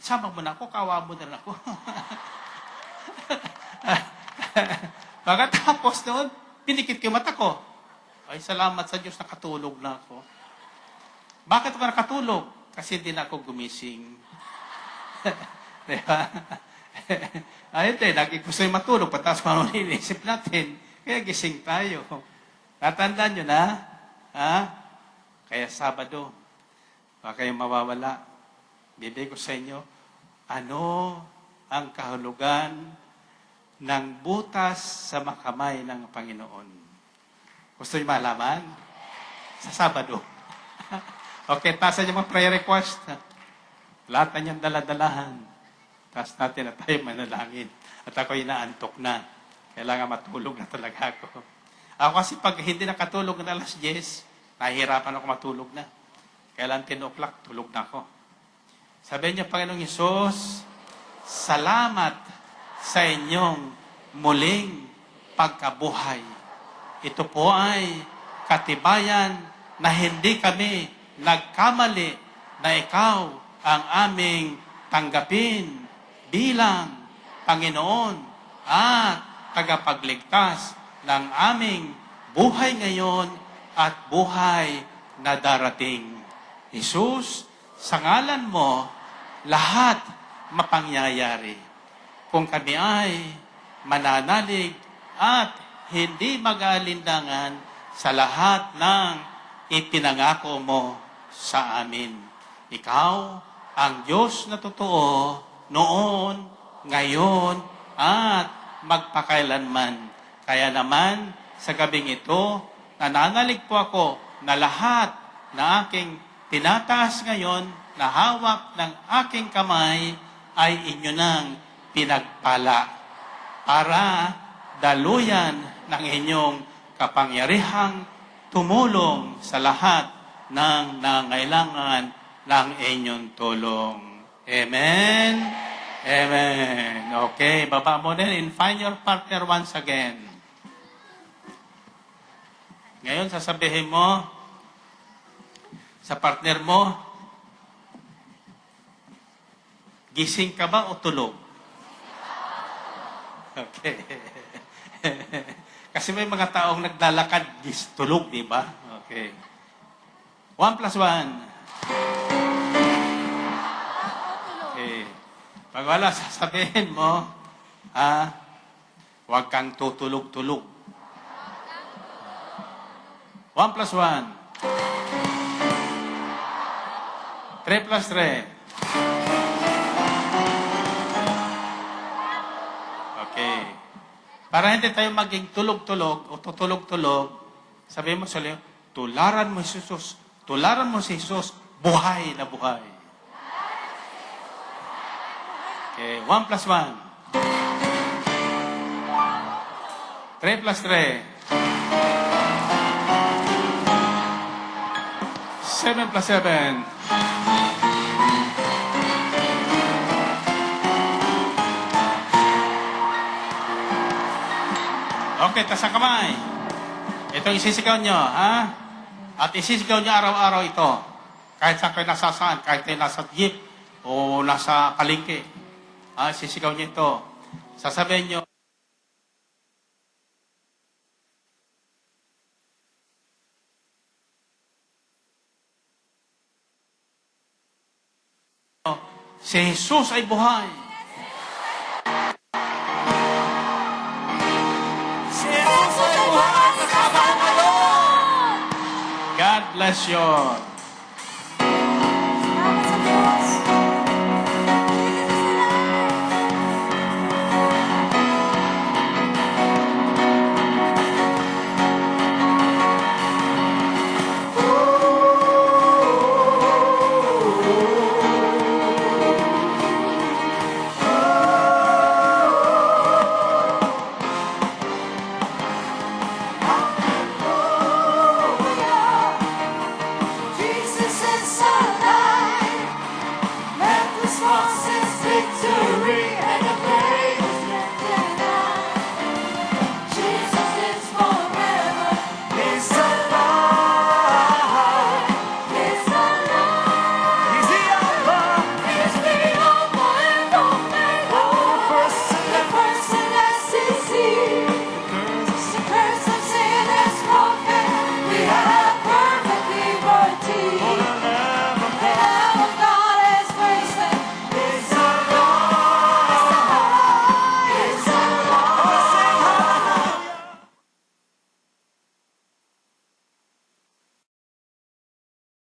F: Sama mo na ako, kaawaan mo na rin ako. Pagkatapos noon, pinikit ko yung mata ko. Ay, salamat sa Diyos, nakatulog na ako. Bakit ako nakatulog? Kasi hindi na ako gumising. Diba? Ayun tayo, gusto yung matulog, patas pa nung iniisip natin. Kaya gising tayo. Natandaan nyo na? Ha? Kaya Sabado, baka kayong mawawala. Bibigay ko sa inyo, ano ang kahulugan ng butas sa makamay ng Panginoon? Gusto niyo malaman? Sa Sabado. Okay, tasan niyo mga prayer request. Lahat na niyang daladalahan. Taas natin at tayo manalangin. At ako'y inaantok na. Kailangan matulog na talaga ako. Ako kasi pag hindi nakatulog na alas 10, nahihirapan ako matulog na. Kailan 10 o'clock, tulog na ako. Sabi niya, Panginoong Hesus, salamat sa inyong muling pagkabuhay. Ito po ay katibayan na hindi kami nagkamali na ikaw ang aming tanggapin bilang Panginoon at tagapagligtas ng aming buhay ngayon at buhay na darating. Jesus, sa ngalan mo, lahat mapangyayari. Kung kami ay mananalig at hindi mag-aalinlangan sa lahat ng ipinangako mo sa amin. Ikaw ang Diyos na totoo noon, ngayon, at magpakailanman. Kaya naman, sa gabing ito, nananalig po ako na lahat na aking tinataas ngayon, na hawak ng aking kamay, ay inyo nang pinagpala para daluyan ng inyong kapangyarihang tumulong sa lahat ng nangailangan ng inyong tulong. Amen? Amen. Okay, baba mo din and find your partner once again. Ngayon, sasabihin mo sa partner mo, gising ka ba o tulog? Okay. Kasi may mga taong naglalakad, tulog, di ba? Okay. 1 plus 1. Okay. Pag wala, sasabihin mo, huwag kang tutulog-tulog. 1 plus 1. 3 plus 3. Okay. Para hindi tayo maging tulog-tulog o tutulog-tulog, sabihin mo sa liyo, tularan mo si Jesus. Tularan mo si Jesus, buhay na buhay. Okay, 1 plus 1. 3 plus 3. 7 plus 7. Okay, taas ang kamay. Ito isisigaw nyo, ha? At isisigaw nyo araw-araw ito. Kahit saan kayo nasasaan, kahit kayo nasa jeep o nasa palengke. Isisigaw nyo ito. Sasabihin nyo, si Jesus ay buhay. God bless you.